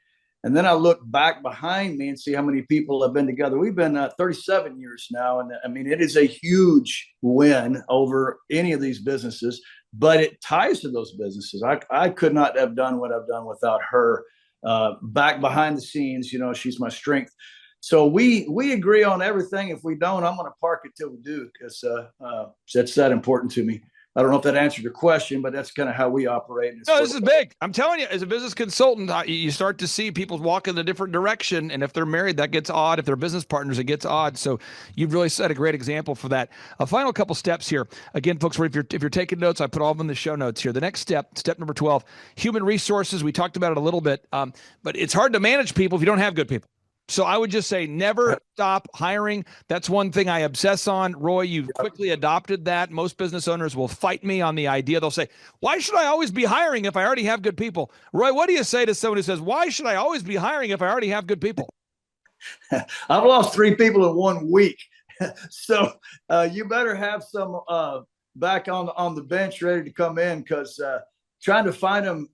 And then I look back behind me and see how many people have been together. We've been 37 years now. And I mean, it is a huge win over any of these businesses, but it ties to those businesses. I could not have done what I've done without her back behind the scenes. You know, she's my strength. So we agree on everything. If we don't, I'm going to park it till we do, because that's that important to me. I don't know if that answered your question, but that's kind of how we operate. No, this is big. I'm telling you, as a business consultant, you start to see people walk in a different direction. And if they're married, that gets odd. If they're business partners, it gets odd. So you've really set a great example for that. A final couple steps here. Again, folks, if you're taking notes, I put all of them in the show notes here. The next step number 12, human resources. We talked about it a little bit, but it's hard to manage people if you don't have good people. So I would just say never stop hiring. That's one thing I obsess on. Roy, you've quickly adopted that. Most business owners will fight me on the idea. They'll say, why should I always be hiring if I already have good people? Roy, what do you say to someone who says, why should I always be hiring if I already have good people? I've lost 3 people in 1 week. So you better have some back on the bench ready to come in, because trying to find them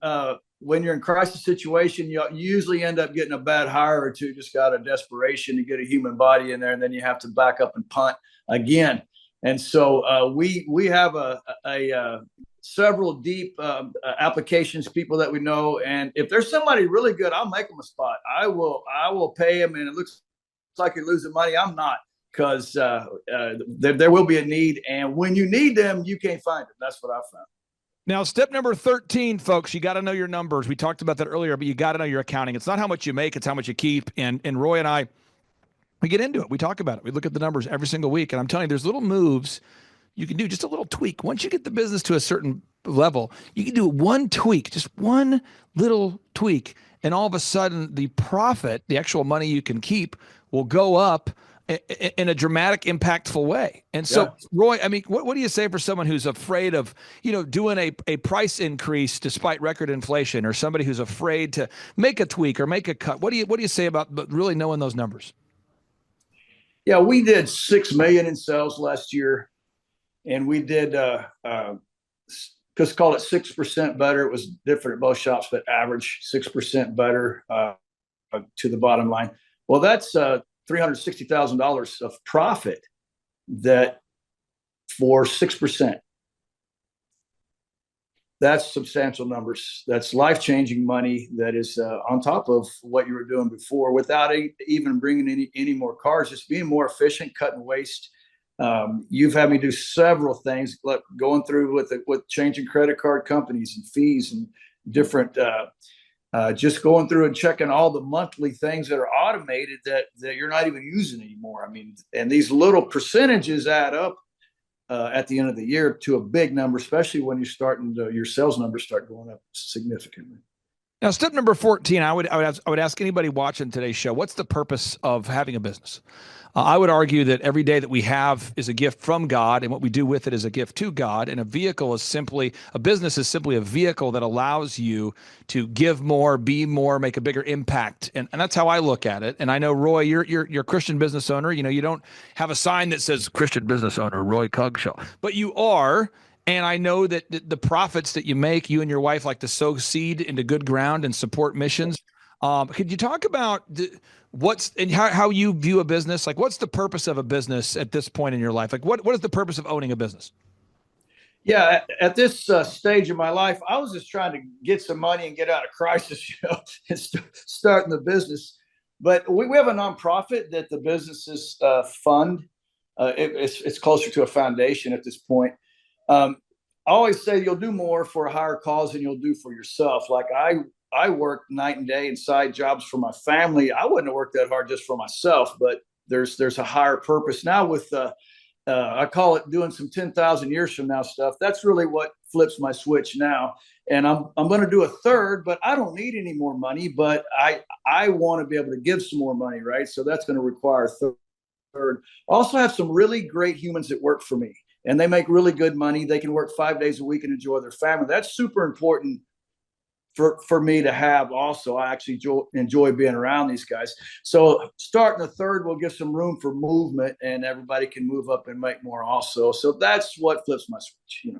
when you're in crisis situation, you usually end up getting a bad hire or two just out of desperation to get a human body in there, and then you have to back up and punt again. And so we have a several deep applications, people that we know, and if there's somebody really good, I'll make them a spot. I will pay them, and it looks like you're losing money. I'm not, because there will be a need, and when you need them, you can't find them. That's what I found. Now, step number 13, folks, you got to know your numbers. We talked about that earlier, but you got to know your accounting. It's not how much you make, it's how much you keep. And Roy and I, we get into it. We talk about it. We look at the numbers every single week. And I'm telling you, there's little moves you can do, just a little tweak. Once you get the business to a certain level, you can do one tweak, just one little tweak, and all of a sudden the profit, the actual money you can keep, will go up in a dramatic, impactful way. And so, Yeah. Roy, I mean, what do you say for someone who's afraid of, doing a price increase despite record inflation, or somebody who's afraid to make a tweak or make a cut? What do you say about really knowing those numbers? Yeah, we did 6 million in sales last year, and we did just call it 6% better. It was different at both shops, but average 6% better to the bottom line. Well, that's $360,000 of profit that for 6%. That's substantial numbers. That's life-changing money that is on top of what you were doing before, without even bringing any more cars, just being more efficient, cutting waste. You've had me do several things, like going through with changing credit card companies and fees and different, just going through and checking all the monthly things that are automated that you're not even using anymore. I mean, and these little percentages add up at the end of the year to a big number, especially when you're starting your sales numbers start going up significantly. Now, step number 14, I would ask anybody watching today's show, what's the purpose of having a business? I would argue that every day that we have is a gift from God, and what we do with it is a gift to God. And a business is simply a vehicle that allows you to give more, be more, make a bigger impact. And that's how I look at it. And I know, Roy, you're a Christian business owner. You don't have a sign that says Christian business owner, Roy Cogshaw, but you are. And I know that the profits that you make, you and your wife like to sow seed into good ground and support missions. Could you talk about how you view a business? Like, what's the purpose of a business at this point in your life? Like, what is the purpose of owning a business? Yeah, at this stage of my life, I was just trying to get some money and get out of crisis, and starting the business. But we have a nonprofit that the businesses fund. It's closer to a foundation at this point. I always say you'll do more for a higher cause than you'll do for yourself. Like I work night and day in side jobs for my family. I wouldn't have worked that hard just for myself, but there's a higher purpose now with I call it doing some 10,000 years from now stuff. That's really what flips my switch now. And I'm going to do a third, but I don't need any more money, but I want to be able to give some more money. Right. So that's going to require a third. Also have some really great humans that work for me, and they make really good money. They can work 5 days a week and enjoy their family. That's super important for me to have. Also, I actually enjoy being around these guys. So starting a third will give some room for movement, and everybody can move up and make more also. So that's what flips my switch,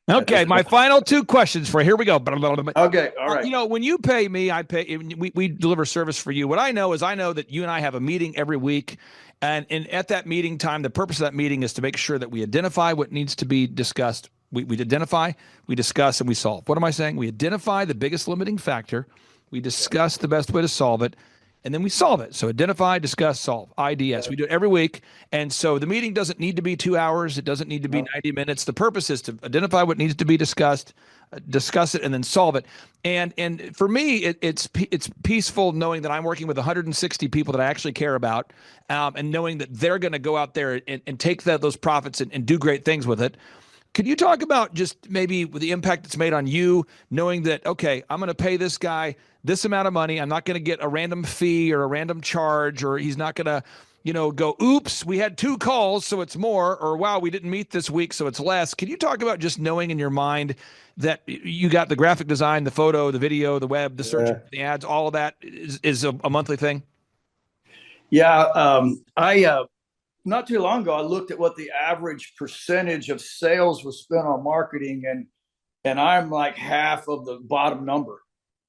Okay, my final two questions for you. Here we go. Okay, all right. When you pay me, I pay. We deliver service for you. What I know that you and I have a meeting every week, and at that meeting time, the purpose of that meeting is to make sure that we identify what needs to be discussed. We identify, we discuss, and we solve. What am I saying? We identify the biggest limiting factor, we discuss the best way to solve it, and then we solve it. So identify, discuss, solve, IDS. We do it every week. And so the meeting doesn't need to be 2 hours. It doesn't need to be 90 minutes. The purpose is to identify what needs to be discussed, discuss it, and then solve it. And for me, it's peaceful knowing that I'm working with 160 people that I actually care about, and knowing that they're going to go out there and take those profits and do great things with it. Could you talk about just maybe the impact it's made on you, knowing that, okay, I'm going to pay this guy this amount of money. I'm not going to get a random fee or a random charge, or he's not going to, go, oops, we had 2 calls, so it's more, or wow, we didn't meet this week, so it's less. Can you talk about just knowing in your mind that you got the graphic design, the photo, the video, the web, the search, the ads, all of that is a monthly thing? Yeah. Not too long ago, I looked at what the average percentage of sales was spent on marketing, and I'm like half of the bottom number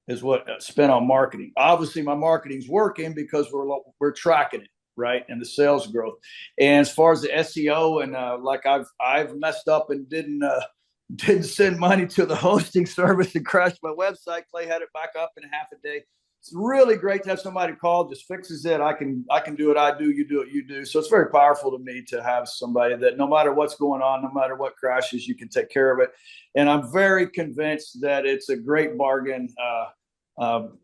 is what spent on marketing. Obviously, my marketing's working because we're tracking it, right, and the sales growth. And as far as the SEO, and I've messed up and didn't send money to the hosting service and crashed my website. Clay had it back up in half a day. It's really great to have somebody call, just fixes it. I can do it. I do. You do it. You do. So it's very powerful to me to have somebody that no matter what's going on, no matter what crashes, you can take care of it. And I'm very convinced that it's a great bargain. I don't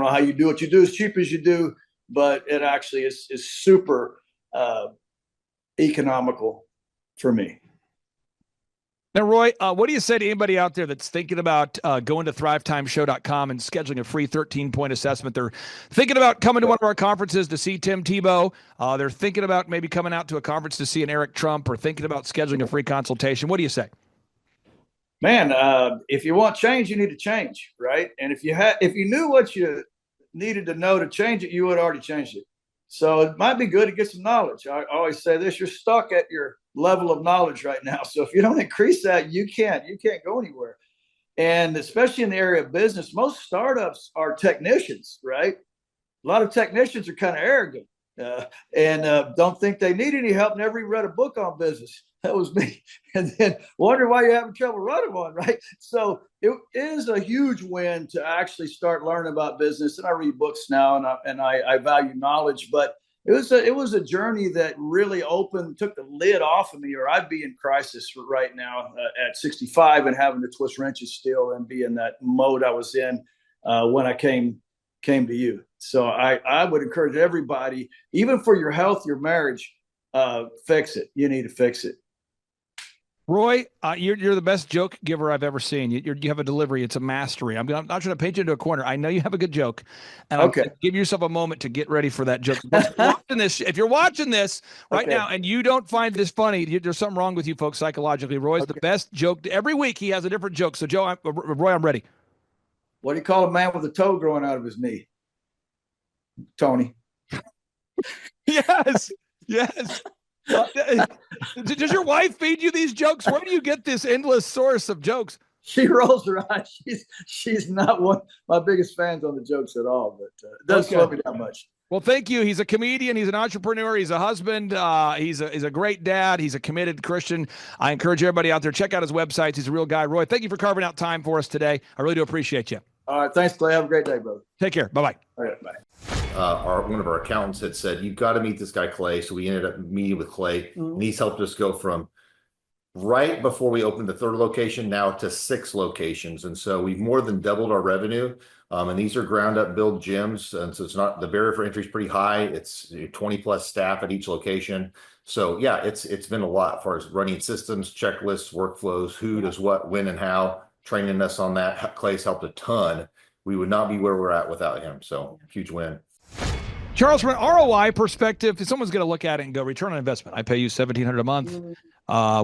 know how you do what you do as cheap as you do, but it actually is super economical for me. Now, Roy, what do you say to anybody out there that's thinking about going to thrivetimeshow.com and scheduling a free 13-point assessment? They're thinking about coming to one of our conferences to see Tim Tebow. They're thinking about maybe coming out to a conference to see an Eric Trump, or thinking about scheduling a free consultation. What do you say? Man, if you want change, you need to change, right? And if you knew what you needed to know to change it, you would already changed it. So it might be good to get some knowledge. I always say this: you're stuck at your level of knowledge right now. So if you don't increase that, you can't go anywhere. And especially in the area of business, most startups are technicians, right? A lot of technicians are kind of arrogant and don't think they need any help. Never even read a book on business. That was me. And then wonder why you're having trouble running one, right? So it is a huge win to actually start learning about business. And I read books now, and I value knowledge, but it was a journey that really took the lid off of me, or I'd be in crisis right now at 65 and having to twist wrenches still and be in that mode I was in when I came to you. So I would encourage everybody, even for your health, your marriage, fix it. You need to fix it. Roy, you're the best joke giver I've ever seen. You have a delivery. It's a mastery. I'm not trying to paint you into a corner. I know you have a good joke. And okay. Give yourself a moment to get ready for that joke. If you're watching this right now and you don't find this funny, there's something wrong with you folks psychologically. Roy's the best joke. Every week he has a different joke. So, Roy, I'm ready. What do you call a man with a toe growing out of his knee? Tony. Yes. Does your wife feed you these jokes? Where do you get this endless source of jokes? She rolls her eyes. She's not one of my biggest fans on the jokes at all, but it doesn't slow me down much. Well, thank you. He's a comedian. He's an entrepreneur. He's a husband. He's a great dad. He's a committed Christian. I encourage everybody out there, check out his websites. He's a real guy. Roy, thank you for carving out time for us today. I really do appreciate you. All right. Thanks, Clay. Have a great day, brother. Take care. Bye-bye. All right. Bye. One of our accountants had said, you've got to meet this guy, Clay. So we ended up meeting with Clay, and he's helped us go from right before we opened the third location now to 6 locations. And so we've more than doubled our revenue. And these are ground up build gyms. And so it's not, the barrier for entry is pretty high. It's 20 plus staff at each location. So yeah, it's been a lot as far as running systems, checklists, workflows, who does what, when, and how, training us on that. Clay's helped a ton. We would not be where we're at without him. So huge win. Charles, from an ROI perspective, if someone's going to look at it and go, return on investment, I pay you $1,700 a month.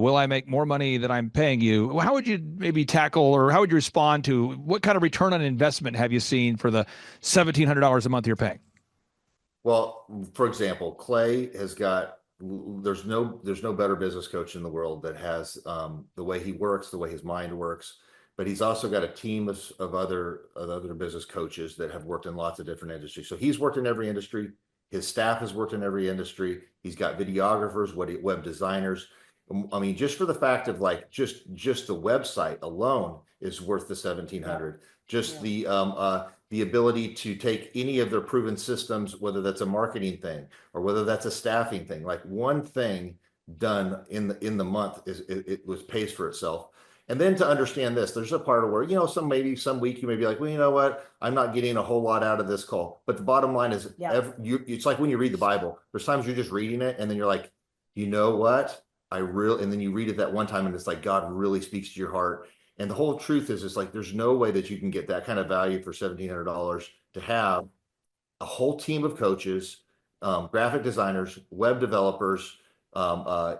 Will I make more money than I'm paying you? How would you maybe tackle, or how would you respond to, what kind of return on investment have you seen for the $1,700 a month you're paying? Well, for example, Clay has got, there's no better business coach in the world that has the way he works, the way his mind works. But he's also got a team of other business coaches that have worked in lots of different industries. So he's worked in every industry. His staff has worked in every industry. He's got videographers, web designers. I mean, just for the fact of like just the website alone is worth the $1,700. Just the ability to take any of their proven systems, whether that's a marketing thing or whether that's a staffing thing, like one thing done in the month pays for itself. And then to understand this, there's a part of where, some week you may be like, well, you know what? I'm not getting a whole lot out of this call. But the bottom line is, it's like when you read the Bible, there's times you're just reading it and then you're like, you know what? And then you read it that one time and it's like, God really speaks to your heart. And the whole truth is, it's like, there's no way that you can get that kind of value for $1,700 to have a whole team of coaches, graphic designers, web developers,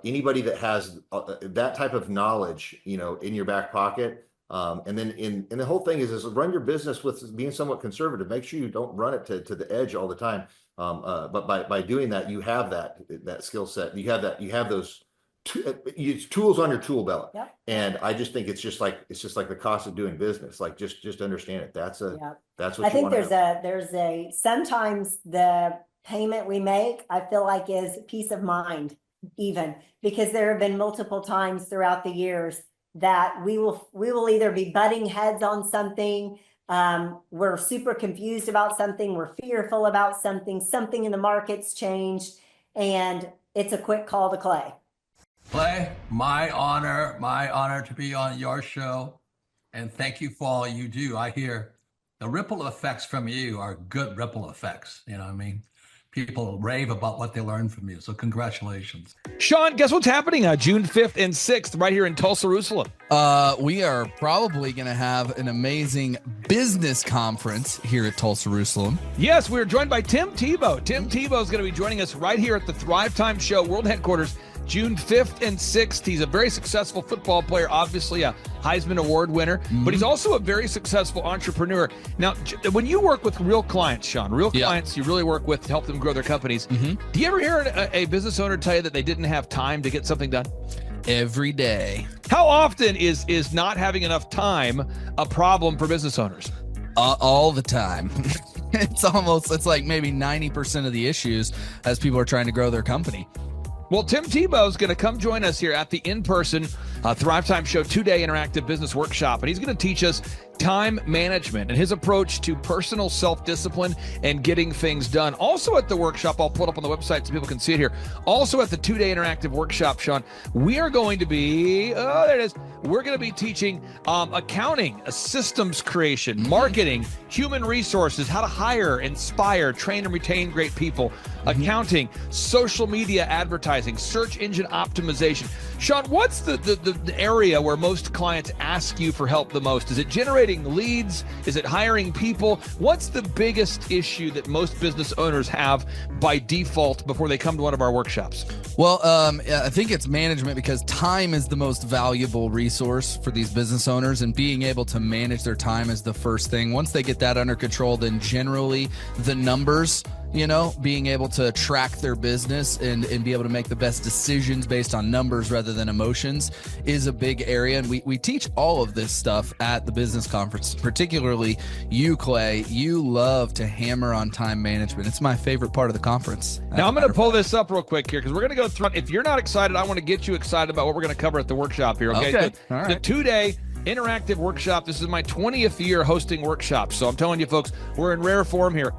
anybody that has that type of knowledge, in your back pocket. And the whole thing is run your business with being somewhat conservative. Make sure you don't run it to the edge all the time. But by doing that, you have that skill set. You have those tools on your tool belt. Yep. And I just think it's just like the cost of doing business. Like just understand it. That's what I think sometimes the payment we make, I feel like, is peace of mind. Even because there have been multiple times throughout the years that we will either be butting heads on something, we're super confused about something, we're fearful about something in the market's changed, and it's a quick call to Clay. Clay, my honor to be on your show, and thank you for all you do. I hear the ripple effects from you are good ripple effects. You know what I mean? people rave about what they learned from you. So congratulations. Sean, guess what's happening June 5th and 6th right here in Tulsa, Jerusalem? We are probably going to have an amazing business conference here at Tulsa, Jerusalem. Yes, we're joined by Tim Tebow. Tim Tebow is going to be joining us right here at the Thrivetime Show World Headquarters, June 5th and 6th. He's a very successful football player, obviously a Heisman Award winner, but he's also a very successful entrepreneur. Now, when you work with real clients, Sean, real clients you really work with to help them grow their companies, do you ever hear a business owner tell you that they didn't have time to get something done? Every day. How often is not having enough time a problem for business owners? All the time. It's like maybe 90% of the issues as people are trying to grow their company. Well, Tim Tebow is going to come join us here at the in-person Thrivetime Show 2-day interactive business workshop, and he's going to teach us time management and his approach to personal self-discipline and getting things done. Also at the workshop, I'll put it up on the website so people can see it here. Also at the 2-day interactive workshop, Sean, we are going to be, there it is. We're going to be teaching accounting, systems creation, marketing, human resources, how to hire, inspire, train, and retain great people, accounting, social media advertising, search engine optimization. Sean, what's the area where most clients ask you for help the most? Is it generating leads? Is it hiring people? What's the biggest issue that most business owners have by default before they come to one of our workshops? Well, I think it's management, because time is the most valuable resource for these business owners, and being able to manage their time is the first thing. Once they get that under control, then generally the numbers, being able to track their business and be able to make the best decisions based on numbers rather than emotions is a big area. And we teach all of this stuff at the business conference, particularly you, Clay. You love to hammer on time management. It's my favorite part of the conference. Now, I'm going to pull this up real quick here because we're going to go through. If you're not excited, I want to get you excited about what we're going to cover at the workshop here. Okay. All right. The 2-day interactive workshop. This is my 20th year hosting workshops. So I'm telling you, folks, we're in rare form here.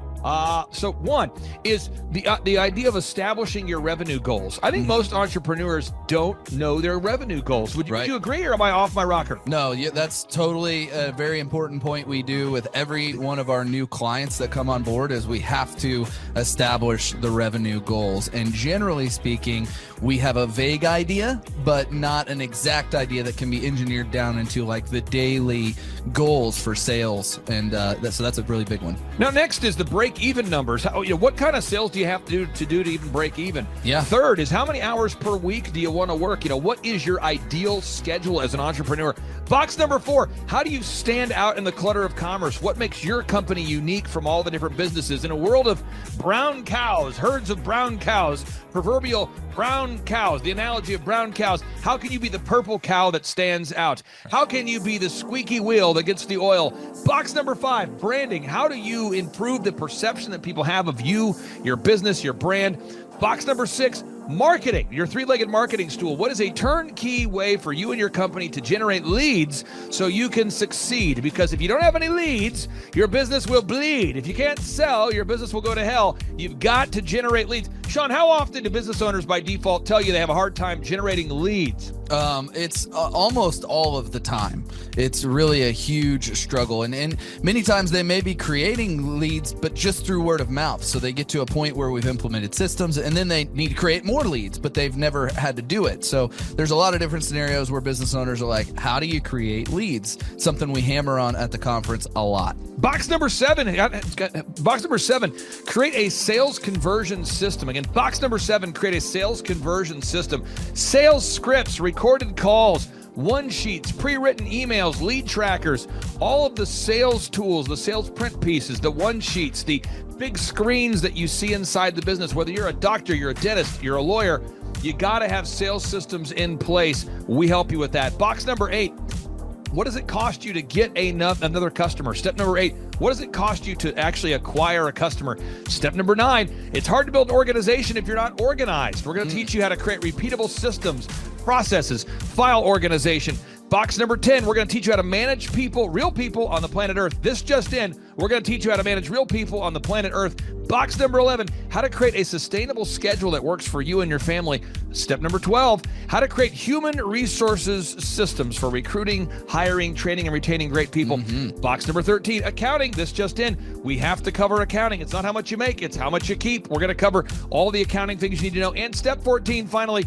So one is the idea of establishing your revenue goals. I think most entrepreneurs don't know their revenue goals. Would you agree, or am I off my rocker? No, that's totally a very important point we do with every one of our new clients that come on board, is we have to establish the revenue goals. And generally speaking, we have a vague idea, but not an exact idea that can be engineered down into like the daily goals for sales. And so that's a really big one. Now, next is the break-even numbers. What kind of sales do you have to do to even break even? Yeah. Third is, how many hours per week do you want to work? What is your ideal schedule as an entrepreneur? Box number 4, how do you stand out in the clutter of commerce? What makes your company unique from all the different businesses? In a world of brown cows, herds of brown cows, proverbial brown cows, the analogy of brown cows, how can you be the purple cow that stands out? How can you be the squeaky wheel that gets the oil? Box number 5, branding. How do you improve the perception that people have of you, your business, your brand? Box number 6, marketing, your 3-legged marketing stool. What is a turnkey way for you and your company to generate leads so you can succeed? Because if you don't have any leads, your business will bleed. If you can't sell, your business will go to hell. You've got to generate leads. Sean, how often do business owners by default tell you they have a hard time generating leads? It's almost all of the time. It's really a huge struggle. And many times they may be creating leads, but just through word of mouth. So they get to a point where we've implemented systems, and then they need to create more leads, but they've never had to do it. So there's a lot of different scenarios where business owners are like, how do you create leads? Something we hammer on at the conference a lot. Box number 7, create a sales conversion system. Again, box number 7, create a sales conversion system. Sales scripts, recorded calls, one-sheets, pre-written emails, lead trackers, all of the sales tools, the sales print pieces, the one-sheets, the big screens that you see inside the business. Whether you're a doctor, you're a dentist, you're a lawyer, you got to have sales systems in place. We help you with that. Box number 8, what does it cost you to get another customer? Step number 8, what does it cost you to actually acquire a customer? Step number 9, it's hard to build an organization if you're not organized. We're going to teach you how to create repeatable systems, processes, file organization. Box number 10, we're going to teach you how to manage people, real people on the planet Earth. This just in, we're going to teach you how to manage real people on the planet Earth. Box number 11, how to create a sustainable schedule that works for you and your family. Step number 12, how to create human resources systems for recruiting, hiring, training, and retaining great people. Box number 13, accounting. This just in, we have to cover accounting. It's not how much you make, it's how much you keep. We're going to cover all the accounting things you need to know. And step 14, finally,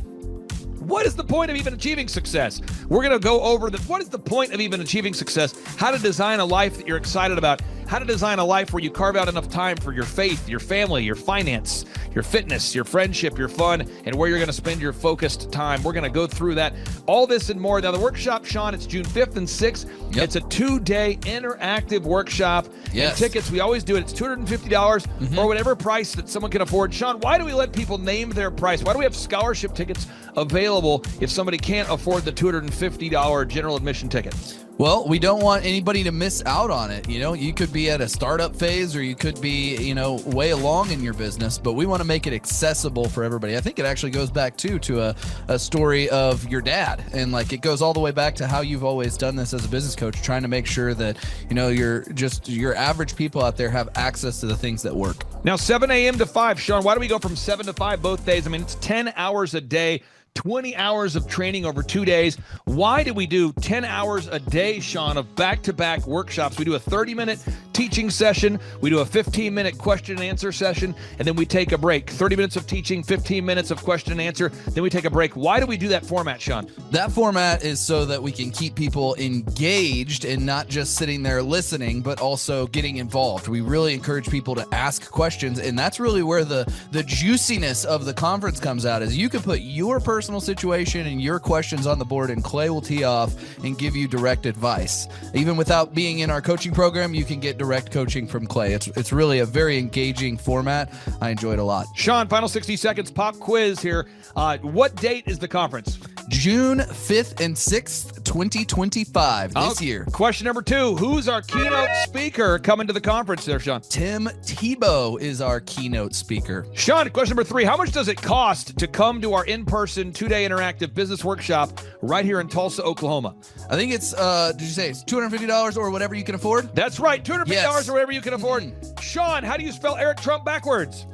what is the point of even achieving success? We're going to go over what is the point of even achieving success, how to design a life that you're excited about, how to design a life where you carve out enough time for your faith, your family, your finance, your fitness, your friendship, your fun, and where you're going to spend your focused time. We're going to go through that, all this and more. Now, the workshop, Sean, it's June 5th and 6th. Yep. It's a 2-day interactive workshop. Yes. And tickets, we always do it. It's $250 or whatever price that someone can afford. Sean, why do we let people name their price? Why do we have scholarship tickets available if somebody can't afford the $250 general admission ticket? Well, we don't want anybody to miss out on it. You know, you could be at a startup phase or you could be, way along in your business, but we want to make it accessible for everybody. I think it actually goes back to a story of your dad. And it goes all the way back to how you've always done this as a business coach, trying to make sure that, your average people out there have access to the things that work. Now, 7 a.m. to 5, Sean, why do we go from 7 to 5 both days? I mean, it's 10 hours a day. 20 hours of training over 2 days. Why do we do 10 hours a day, Sean, of back-to-back workshops? We do a 30-minute teaching session. We do a 15-minute question and answer session, and then we take a break. 30 minutes of teaching, 15 minutes of question and answer, then we take a break. Why do we do that format, Sean? That format is so that we can keep people engaged and not just sitting there listening, but also getting involved. We really encourage people to ask questions, and that's really where the juiciness of the conference comes out, is you can put your personal situation and your questions on the board, and Clay will tee off and give you direct advice. Even without being in our coaching program, you can get direct coaching from Clay. It's really a very engaging format. I enjoy it a lot. Sean, final 60 seconds, pop quiz here. What date is the conference? June 5th and 6th, 2025, this year. Question number 2, who's our keynote speaker coming to the conference there, Sean? Tim Tebow is our keynote speaker. Sean, question number 3, how much does it cost to come to our in-person 2-day interactive business workshop right here in Tulsa, Oklahoma? I think it's, did you say it's $250 or whatever you can afford? That's right, $250 or whatever you can afford. Sean, how do you spell Eric Trump backwards?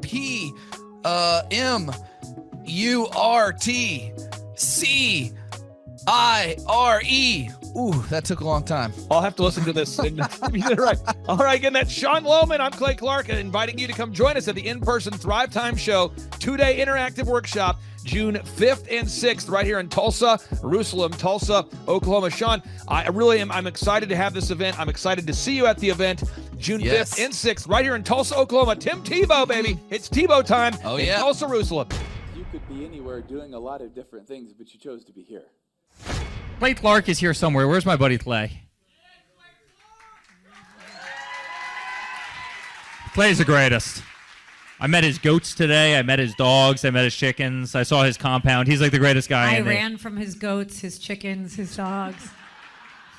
P-M-U-R-T-C-I-R-E. Ooh, that took a long time. I'll have to listen to this. Right. All right, again, that's Sean Lohman. I'm Clay Clark, inviting you to come join us at the in-person Thrivetime Show 2-day interactive workshop, June 5th and 6th, right here in Tulsa, Oklahoma. Sean, I'm excited to have this event. I'm excited to see you at the event, June 5th and 6th, right here in Tulsa, Oklahoma. Tim Tebow, baby. It's Tebow time in Tulsa, Jerusalem. You could be anywhere doing a lot of different things, but you chose to be here. Clay Clark is here somewhere. Where's my buddy Clay? Clay's the greatest. I met his goats today. I met his dogs. I met his chickens. I saw his compound. He's like the greatest guy. I ran from his goats, his chickens, his dogs.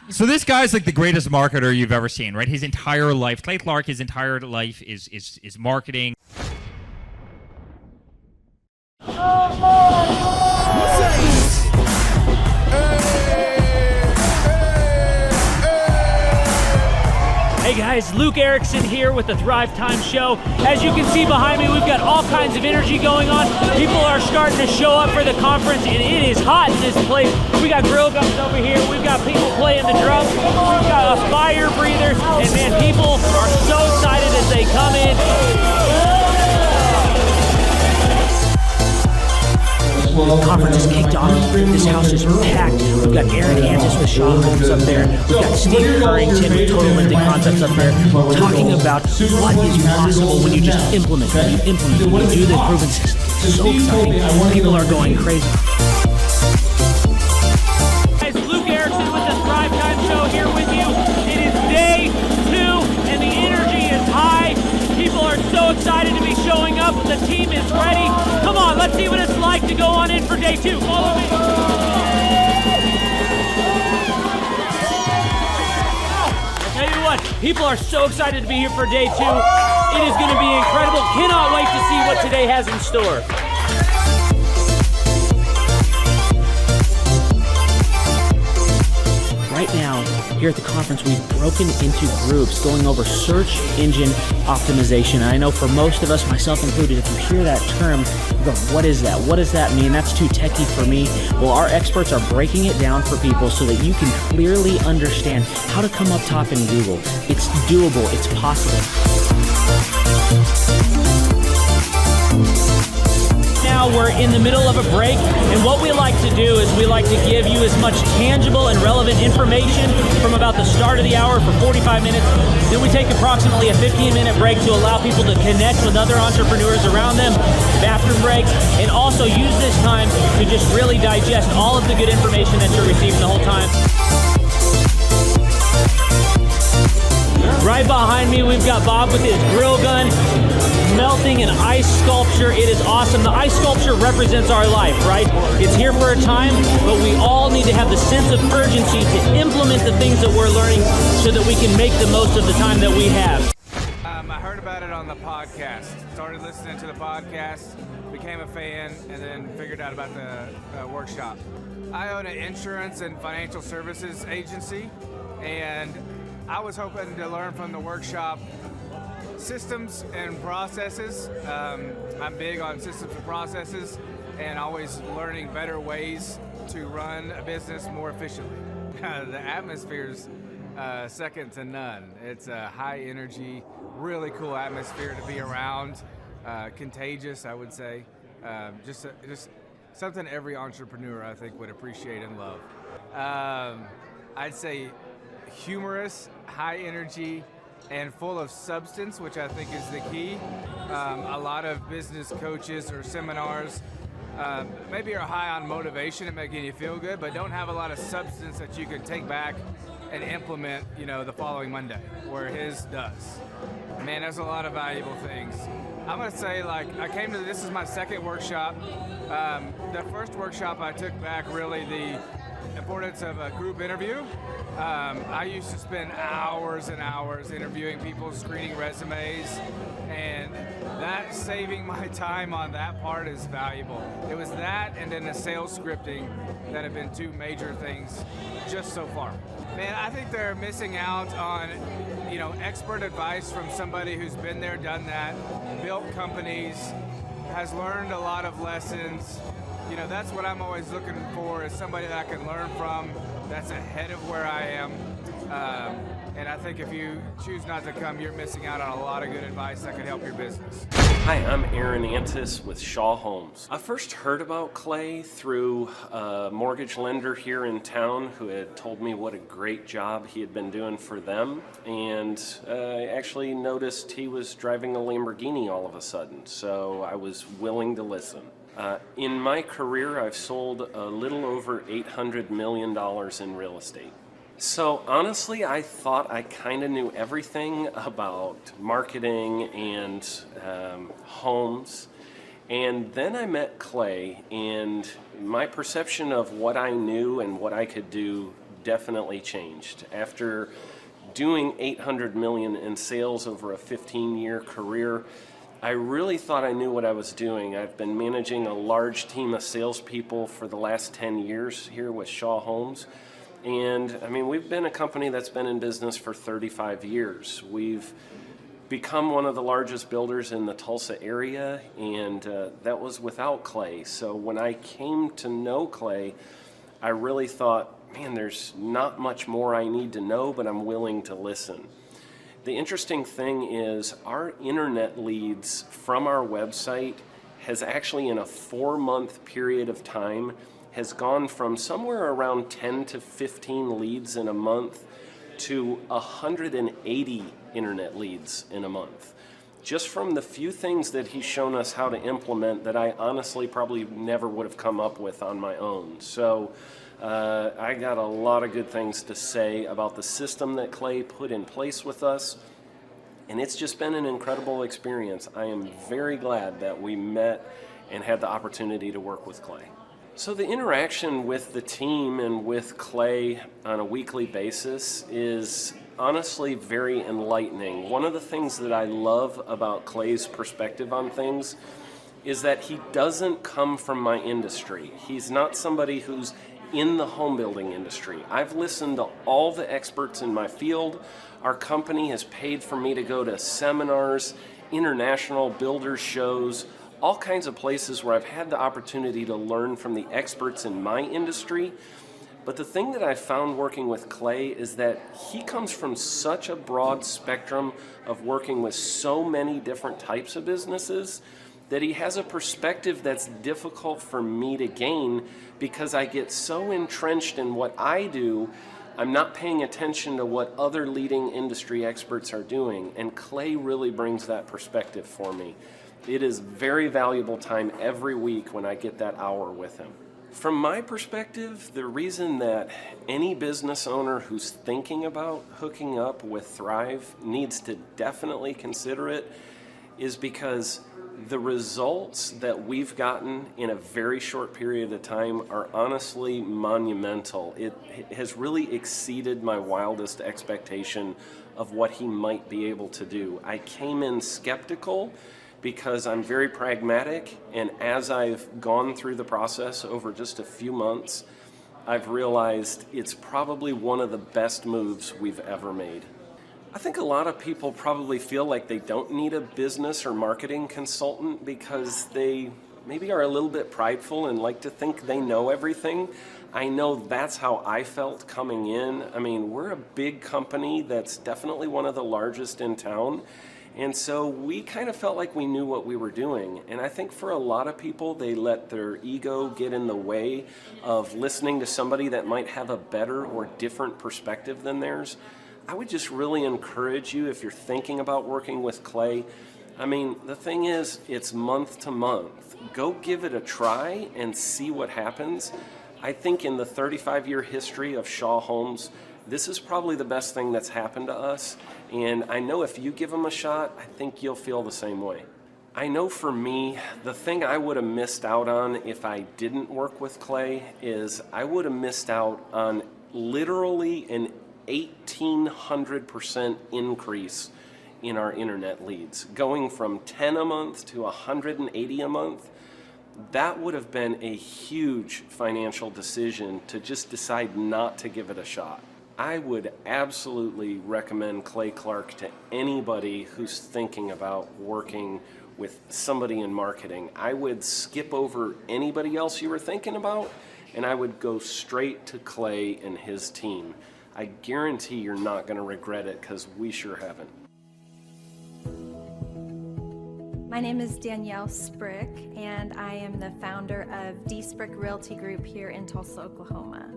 So this guy's like the greatest marketer you've ever seen, right? His entire life, Clay Clark, his entire life is marketing. Hey guys, Luke Erickson here with the Thrivetime Show. As you can see behind me, we've got all kinds of energy going on. People are starting to show up for the conference, and it is hot in this place. We got grill guns over here. We've got people playing the drums. We've got a fire breather, and man, people are so excited as they come in. The conference is kicked off. This house is packed. We've got Aaron Hansis with Sean Holmes up there. We've got Steve Currington with Total Lending Concepts up there talking about what is possible when you just implement, when you do the proven system. It's so exciting. People are going crazy. Guys, Luke Erickson with the Thrivetime Show here with you. It is day 2 and the energy is high. People are so excited to be showing up. The team is ready. Come on, let's see what it's like to go on in for day 2. Follow me. I'll tell you what, people are so excited to be here for day 2. It is going to be incredible. Cannot wait to see what today has in store. right now, here at the conference, we've broken into groups going over search engine optimization. And I know for most of us, myself included, if you hear that term, you go, what is that? What does that mean? That's too techie for me. Well, our experts are breaking it down for people so that you can clearly understand how to come up top in Google. It's doable. It's possible. Now we're in the middle of a break, and what we like to do is we like to give you as much tangible and relevant information from about the start of the hour for 45 minutes. Then we take approximately a 15-minute break to allow people to connect with other entrepreneurs around them, bathroom breaks, and also use this time to just really digest all of the good information that you're receiving the whole time. Right behind me, we've got Bob with his grill gun, melting an ice sculpture. It is awesome. The ice sculpture represents our life, right? It's here for a time, but we all need to have the sense of urgency to implement the things that we're learning so that we can make the most of the time that we have. I heard about it on the podcast. Started listening to the podcast, became a fan, and then figured out about the workshop. I own an insurance and financial services agency, and I was hoping to learn from the workshop systems and processes. I'm big on systems and processes and always learning better ways to run a business more efficiently. The atmosphere's second to none. It's a high energy, really cool atmosphere to be around. Contagious, I would say. Just something every entrepreneur, I think, would appreciate and love. I'd say humorous, high energy, and full of substance, which I think is the key. A lot of business coaches or seminars maybe are high on motivation and making you feel good, but don't have a lot of substance that you can take back and implement, the following Monday, where his does. Man, there's a lot of valuable things. I'm gonna say, this is my second workshop. The first workshop I took back really the importance of a group interview. I used to spend hours and hours interviewing people, screening resumes, and that saving my time on that part is valuable. It was that and then the sales scripting that have been two major things just so far. Man, I think they're missing out on, expert advice from somebody who's been there, done that, built companies, has learned a lot of lessons. That's what I'm always looking for, is somebody that I can learn from that's ahead of where I am. And I think if you choose not to come, you're missing out on a lot of good advice that could help your business. Hi, I'm Aaron Antis with Shaw Homes. I first heard about Clay through a mortgage lender here in town who had told me what a great job he had been doing for them. And I actually noticed he was driving a Lamborghini all of a sudden, so I was willing to listen. In my career, I've sold a little over $800 million in real estate. So honestly, I thought I kind of knew everything about marketing and homes. And then I met Clay, and my perception of what I knew and what I could do definitely changed. After doing $800 million in sales over a 15-year career, I really thought I knew what I was doing. I've been managing a large team of salespeople for the last 10 years here with Shaw Homes. And we've been a company that's been in business for 35 years. We've become one of the largest builders in the Tulsa area, and that was without Clay. So when I came to know Clay, I really thought, man, there's not much more I need to know, but I'm willing to listen. The interesting thing is our internet leads from our website has actually, in a 4-month period of time, has gone from somewhere around 10 to 15 leads in a month to 180 internet leads in a month. Just from the few things that he's shown us how to implement that I honestly probably never would have come up with on my own. So I got a lot of good things to say about the system that Clay put in place with us, and it's just been an incredible experience. I am very glad that we met and had the opportunity to work with Clay. So the interaction with the team and with Clay on a weekly basis is honestly very enlightening. One of the things that I love about Clay's perspective on things is that he doesn't come from my industry. He's not somebody who's in the home building industry. I've listened to all the experts in my field. Our company has paid for me to go to seminars, international builder shows, all kinds of places where I've had the opportunity to learn from the experts in my industry. But the thing that I found working with Clay is that he comes from such a broad spectrum of working with so many different types of businesses that he has a perspective that's difficult for me to gain because I get so entrenched in what I do, I'm not paying attention to what other leading industry experts are doing. And Clay really brings that perspective for me. It is very valuable time every week when I get that hour with him. From my perspective, the reason that any business owner who's thinking about hooking up with Thrive needs to definitely consider it is because the results that we've gotten in a very short period of time are honestly monumental. It has really exceeded my wildest expectation of what he might be able to do. I came in skeptical because I'm very pragmatic, and as I've gone through the process over just a few months, I've realized it's probably one of the best moves we've ever made. I think a lot of people probably feel like they don't need a business or marketing consultant because they maybe are a little bit prideful and like to think they know everything. I know that's how I felt coming in. I mean, we're a big company that's definitely one of the largest in town. And so we kind of felt like we knew what we were doing. And I think for a lot of people, they let their ego get in the way of listening to somebody that might have a better or different perspective than theirs. I would just really encourage you, if you're thinking about working with Clay, I mean, the thing is, it's month to month. Go give it a try and see what happens. I think in the 35-year history of Shaw Homes, this is probably the best thing that's happened to us. And I know if you give them a shot, I think you'll feel the same way. I know for me, the thing I would have missed out on if I didn't work with Clay is I would have missed out on literally an 1,800% increase in our internet leads. Going from 10 a month to 180 a month, that would have been a huge financial decision to just decide not to give it a shot. I would absolutely recommend Clay Clark to anybody who's thinking about working with somebody in marketing. I would skip over anybody else you were thinking about, and I would go straight to Clay and his team. I guarantee you're not going to regret it because we sure haven't. My name is Danielle Sprick, and I am the founder of D Sprick Realty Group here in Tulsa, Oklahoma.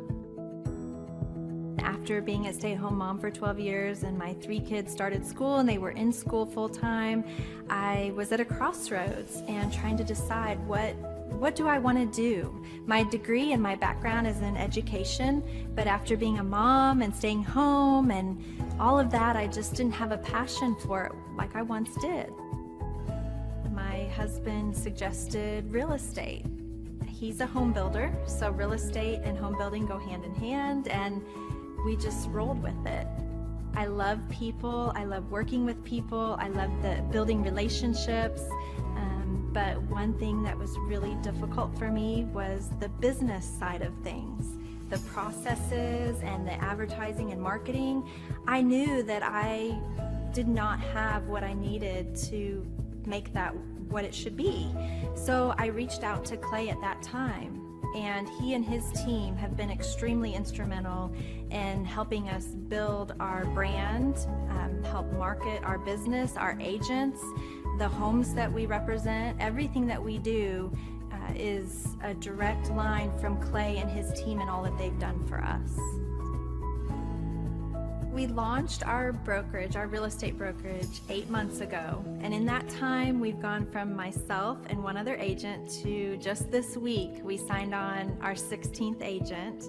After being a stay-at-home mom for 12 years and my 3 kids started school and they were in school full-time, I was at a crossroads and trying to decide what do I want to do? My degree and my background is in education, but after being a mom and staying home and all of that, I just didn't have a passion for it like I once did. My husband suggested real estate. He's a home builder, so real estate and home building go hand in hand, and we just rolled with it. I love people, I love working with people, I love building relationships, but one thing that was really difficult for me was the business side of things. The processes and the advertising and marketing. I knew that I did not have what I needed to make that what it should be. So I reached out to Clay at that time, and he and his team have been extremely instrumental in helping us build our brand, help market our business, our agents, the homes that we represent. Everything that we do is a direct line from Clay and his team and all that they've done for us. We launched our brokerage, our real estate brokerage, 8 months ago. And in that time, we've gone from myself and one other agent to just this week, we signed on our 16th agent.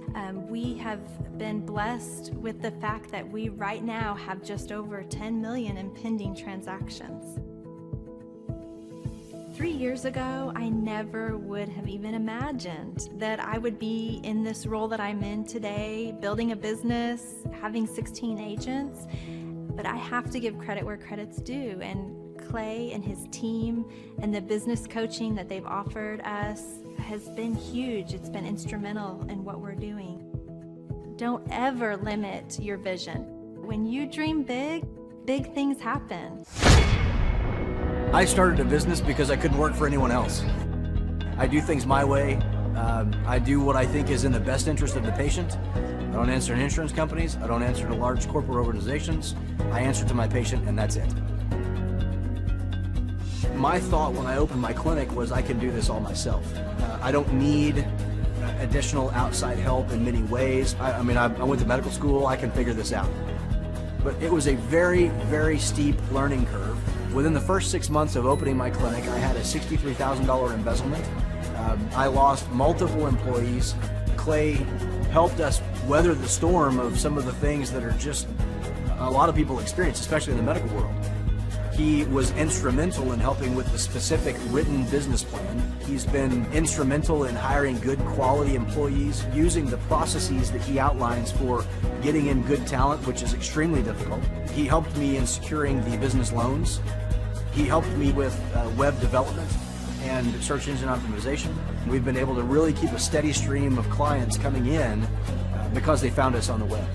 We have been blessed with the fact that we right now have just over 10 million in pending transactions. 3 years ago, I never would have even imagined that I would be in this role that I'm in today, building a business, having 16 agents. But I have to give credit where credit's due. And Clay and his team and the business coaching that they've offered us has been huge. It's been instrumental in what we're doing. Don't ever limit your vision. When you dream big, big things happen. I started a business because I couldn't work for anyone else. I do things my way. I do what I think is in the best interest of the patient. I don't answer to insurance companies. I don't answer to large corporate organizations. I answer to my patient, and that's it. My thought when I opened my clinic was I can do this all myself. I don't need additional outside help in many ways. I went to medical school. I can figure this out. But it was a very, very steep learning curve. Within the first 6 months of opening my clinic, I had a $63,000 embezzlement. I lost multiple employees. Clay helped us weather the storm of some of the things that are just a lot of people experience, especially in the medical world. He was instrumental in helping with the specific written business plan. He's been instrumental in hiring good quality employees, using the processes that he outlines for getting in good talent, which is extremely difficult. He helped me in securing the business loans. He helped me with web development and search engine optimization. We've been able to really keep a steady stream of clients coming in because they found us on the web.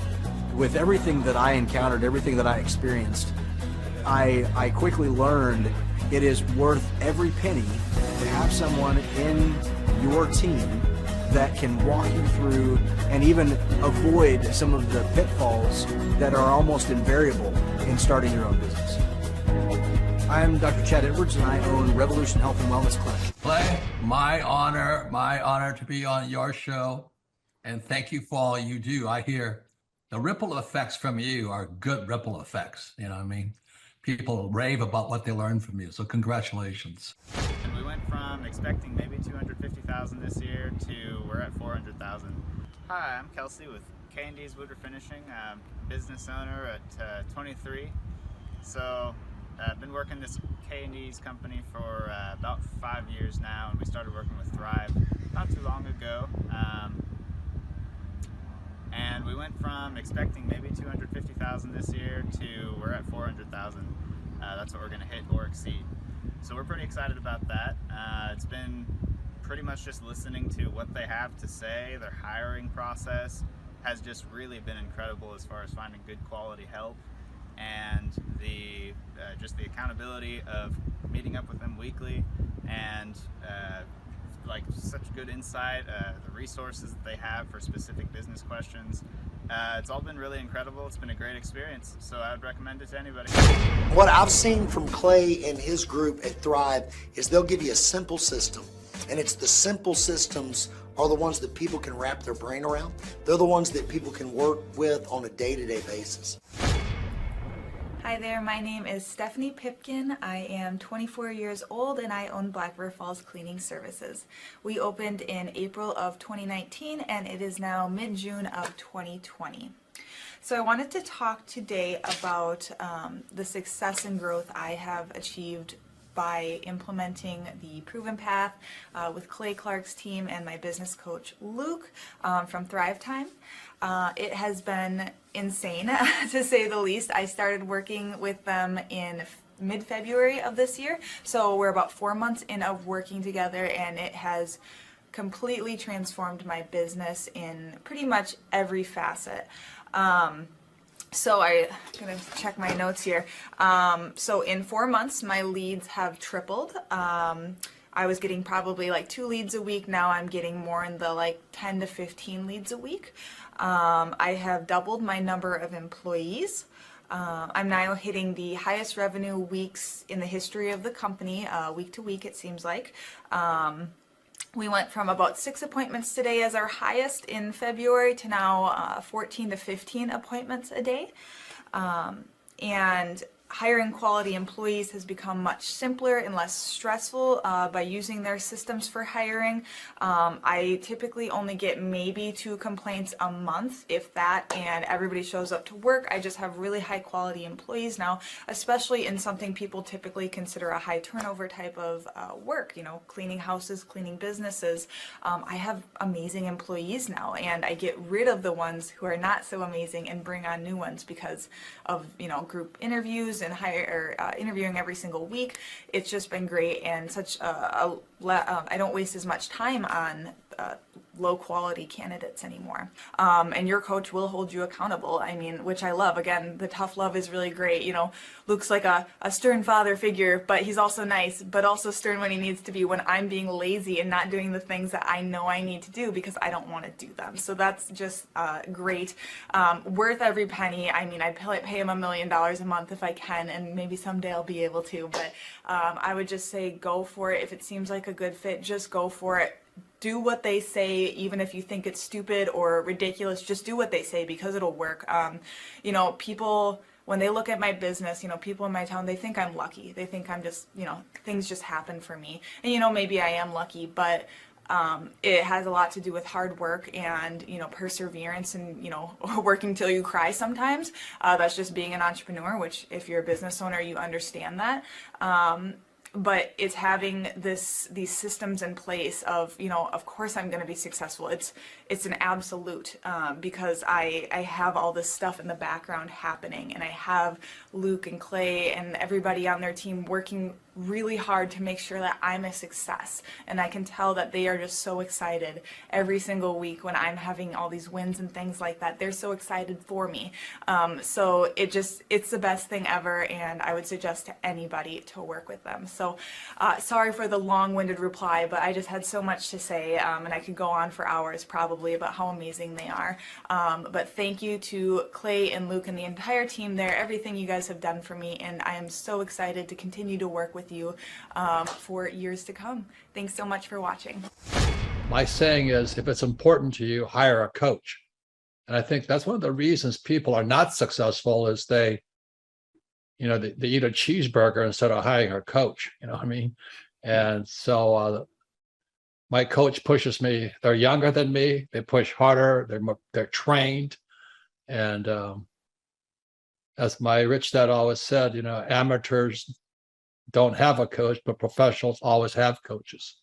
With everything that I encountered, everything that I experienced, I quickly learned it is worth every penny to have someone in your team that can walk you through and even avoid some of the pitfalls that are almost invariable in starting your own business. I'm Dr. Chad Edwards, and I own Revolution Health and Wellness Clinic. Clay, my honor to be on your show. And thank you for all you do. I hear the ripple effects from you are good ripple effects. You know what I mean? People rave about what they learned from you. So congratulations. And we went from expecting maybe 250,000 this year to we're at 400,000. Hi, I'm Kelsey with K&D's Woodward Finishing, business owner at 23. So I've been working this K&D's company for about 5 years now, and we started working with Thrive not too long ago. And we went from expecting maybe 250,000 this year to we're at 400,000. That's what we're going to hit or exceed. So we're pretty excited about that. It's been pretty much just listening to what they have to say. Their hiring process has just really been incredible as far as finding good quality help, and the just the accountability of meeting up with them weekly, and like such good insight, the resources that they have for specific business questions. It's all been really incredible. It's been a great experience, so I would recommend it to anybody. What I've seen from Clay and his group at Thrive is they'll give you a simple system, and it's the simple systems are the ones that people can wrap their brain around. They're the ones that people can work with on a day-to-day basis. Hi there, my name is Stephanie Pipkin. I am 24 years old and I own Black River Falls Cleaning Services. We opened in April of 2019 and it is now mid-June of 2020. So I wanted to talk today about the success and growth I have achieved by implementing the Proven Path with Clay Clark's team and my business coach Luke from Thrivetime. It has been insane to say the least. I started working with them in mid-February of this year, so we're about 4 months in of working together, and it has completely transformed my business in pretty much every facet. So I'm gonna check my notes here. So in 4 months, my leads have tripled. I was getting probably like 2 leads a week. Now I'm getting more in the like 10 to 15 leads a week. I have doubled my number of employees. I'm now hitting the highest revenue weeks in the history of the company, week to week it seems like. We went from about 6 appointments today as our highest in February to now 14 to 15 appointments a day. And hiring quality employees has become much simpler and less stressful by using their systems for hiring. I typically only get maybe 2 complaints a month, if that, and everybody shows up to work. I just have really high quality employees now, especially in something people typically consider a high turnover type of work, you know, cleaning houses, cleaning businesses. I have amazing employees now, and I get rid of the ones who are not so amazing and bring on new ones because of, you know, group interviews interviews and interviewing every single week. It's just been great, and I don't waste as much time on low quality candidates anymore. And your coach will hold you accountable. I mean, which I love. Again, the tough love is really great. You know, Luke's like a stern father figure, but he's also nice, but also stern when he needs to be when I'm being lazy and not doing the things that I know I need to do because I don't want to do them. So that's just great. Worth every penny. I mean, I'd pay him $1 million a month if I can, and maybe someday I'll be able to, but I would just say go for it. If it seems like a good fit, just go for it. Do what they say, even if you think it's stupid or ridiculous, just do what they say because it'll work. You know, people, when they look at my business, you know, people in my town, they think I'm lucky. They think I'm just, you know, things just happen for me. And, you know, maybe I am lucky, but it has a lot to do with hard work and, you know, perseverance and, you know, working till you cry sometimes. That's just being an entrepreneur, which if you're a business owner, you understand that. But it's having these systems in place of, you know, of course I'm going to be successful. It's an absolute because I have all this stuff in the background happening, and I have Luke and Clay and everybody on their team working really hard to make sure that I'm a success. And I can tell that they are just so excited every single week when I'm having all these wins and things like that. They're so excited for me. So it's the best thing ever, and I would suggest to anybody to work with them. So sorry for the long-winded reply, but I just had so much to say, and I could go on for hours probably about how amazing they are. But thank you to Clay and Luke and the entire team there, everything you guys have done for me, and I am so excited to continue to work with you for years to come. Thanks so much for watching. My saying is, if it's important to you, hire a coach. And I think that's one of the reasons people are not successful is they eat a cheeseburger instead of hiring a coach, you know what I mean? And so my coach pushes me. They're younger than me. They push harder. They're trained. And as my rich dad always said, you know, amateurs don't have a coach, but professionals always have coaches.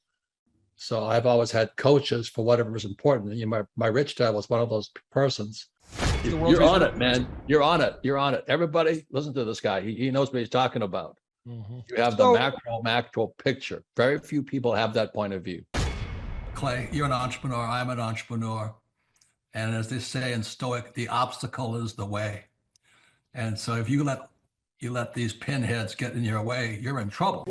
So I've always had coaches for whatever is important. And, you know, my rich dad was one of those persons. You're on it, man. You're on it. You're on it. Everybody listen to this guy. He knows what he's talking about. You have the macro picture. Very few people have that point of view. Clay, you're an entrepreneur. I'm an entrepreneur. And as they say in Stoic, the obstacle is the way. And so if you let these pinheads get in your way, you're in trouble.